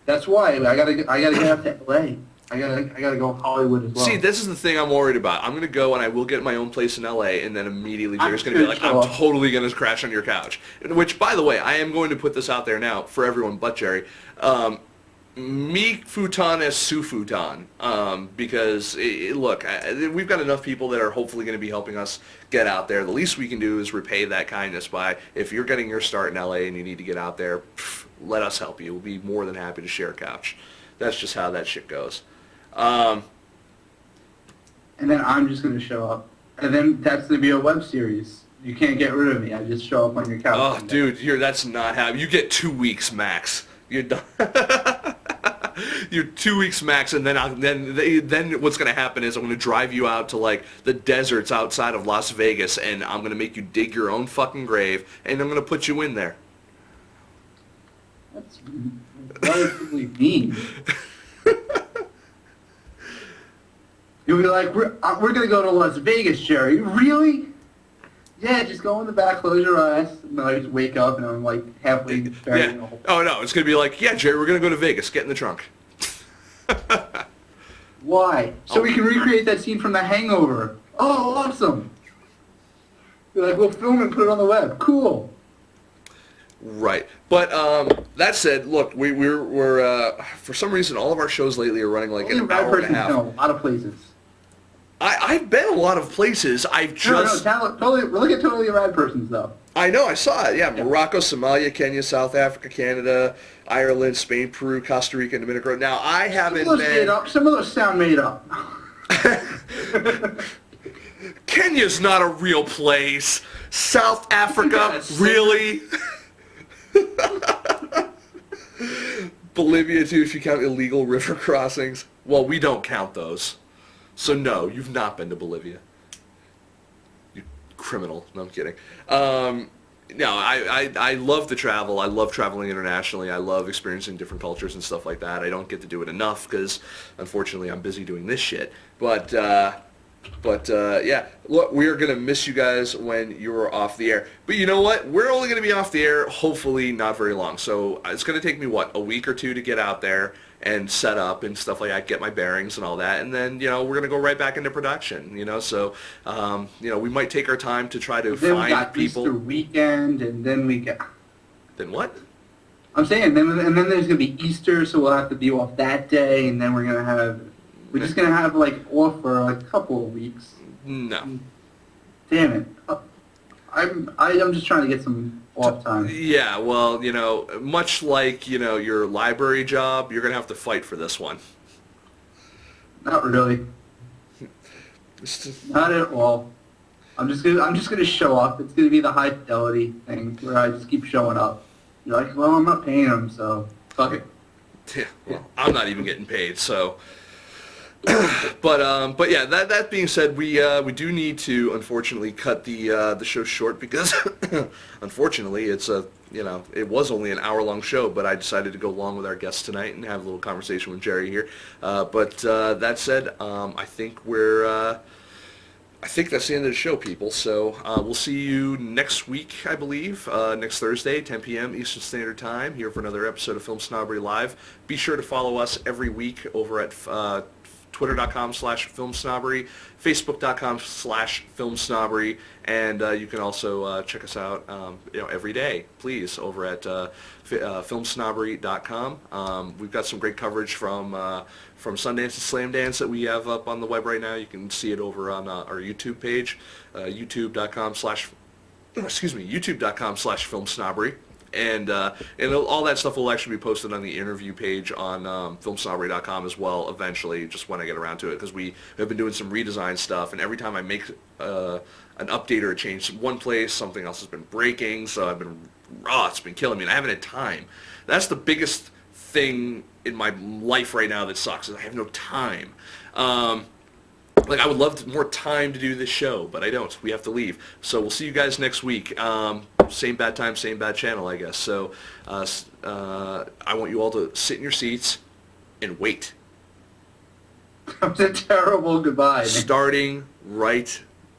That's why I gotta get out to LA. I gotta go Hollywood as well. See, this is the thing I'm worried about. I'm gonna go and I will get my own place in LA, and then immediately Jerry's gonna be like, I'm totally gonna crash on your couch. Which, by the way, I am going to put this out there now for everyone but Jerry. Me futon as su futon, because look, we've got enough people that are hopefully going to be helping us get out there. The least we can do is repay that kindness by, if you're getting your start in LA and you need to get out there, let us help you. We'll be more than happy to share a couch. That's just how that shit goes. And then I'm just going to show up, and then that's going to be a web series. You can't get rid of me. I just show up on your couch. Oh, dude, that's not how. You get 2 weeks max. You're done. You're 2 weeks max, and then what's going to happen is I'm going to drive you out to like the deserts outside of Las Vegas, and I'm going to make you dig your own fucking grave, and I'm going to put you in there. That's relatively mean. You'll be like, we're going to go to Las Vegas, Jerry. Really? Yeah, just go in the back, close your eyes, and then I just wake up and I'm like halfway buried in the hole. Oh no, it's gonna be like, yeah, Jerry, we're gonna go to Vegas. Get in the trunk. Why? So we can recreate that scene from The Hangover. Oh, awesome! You're like, we'll film and put it on the web. Cool. Right, but that said, look, we're for some reason all of our shows lately are running like an hour and a half. A lot of places. I've been a lot of places. I've just totally. Look at Totally Rad Persons though. I know, I saw it. Yeah, Morocco, Somalia, Kenya, South Africa, Canada, Ireland, Spain, Peru, Costa Rica, and Dominican. Now, I haven't been... Some of those sound made up. Kenya's not a real place. South Africa, really? Bolivia, too, if you count illegal river crossings. Well, we don't count those. So, no, you've not been to Bolivia. You criminal. No, I'm kidding. No, I love to travel. I love traveling internationally. I love experiencing different cultures and stuff like that. I don't get to do it enough because, unfortunately, I'm busy doing this shit. But yeah, look, we are going to miss you guys when you're off the air. But you know what? We're only going to be off the air, hopefully, not very long. So it's going to take me, what, a week or two to get out there and set up and stuff like that, get my bearings and all that. And then, you know, we're going to go right back into production, you know. So, you know, we might take our time to try to then find we got people. Easter weekend, and then we got... Then what? I'm saying, and then there's going to be Easter, so we'll have to be off that day, and then we're going to have... We're just going to have, like, off for, like, a couple of weeks. No. Damn it. I'm just trying to get some off time. Yeah, well, you know, much like, you know, your library job, you're going to have to fight for this one. Not really. Not at all. I'm just gonna show up. It's gonna be the high fidelity thing where I just keep showing up. You're like, well, I'm not paying them, so fuck it. Yeah, well, I'm not even getting paid, so... but yeah, that being said, we do need to unfortunately cut the show short because unfortunately it's it was only an hour-long show, but I decided to go along with our guests tonight and have a little conversation with Jerry here. But that said, I think that's the end of the show, people. So we'll see you next week, I believe, next Thursday, 10 p.m. Eastern Standard Time, here for another episode of Film Snobbery Live. Be sure to follow us every week over at Twitter.com/FilmSnobbery, Facebook.com/FilmSnobbery, and you can also check us out every day, please, over at FilmSnobbery.com. We've got some great coverage from Sundance and Slam Dance that we have up on the web right now. You can see it over on our YouTube page, YouTube.com/FilmSnobbery. And all that stuff will actually be posted on the interview page on FilmSnobbery.com as well eventually, just when I get around to it, because we have been doing some redesign stuff, and every time I make an update or a change one place, something else has been breaking, so it's been killing me, and I haven't had time. That's the biggest thing in my life right now that sucks, is I have no time. Like, I would love more time to do this show, but I don't. We have to leave. So we'll see you guys next week. Same bad time, same bad channel, I guess. So I want you all to sit in your seats and wait. That was a terrible goodbye. Starting right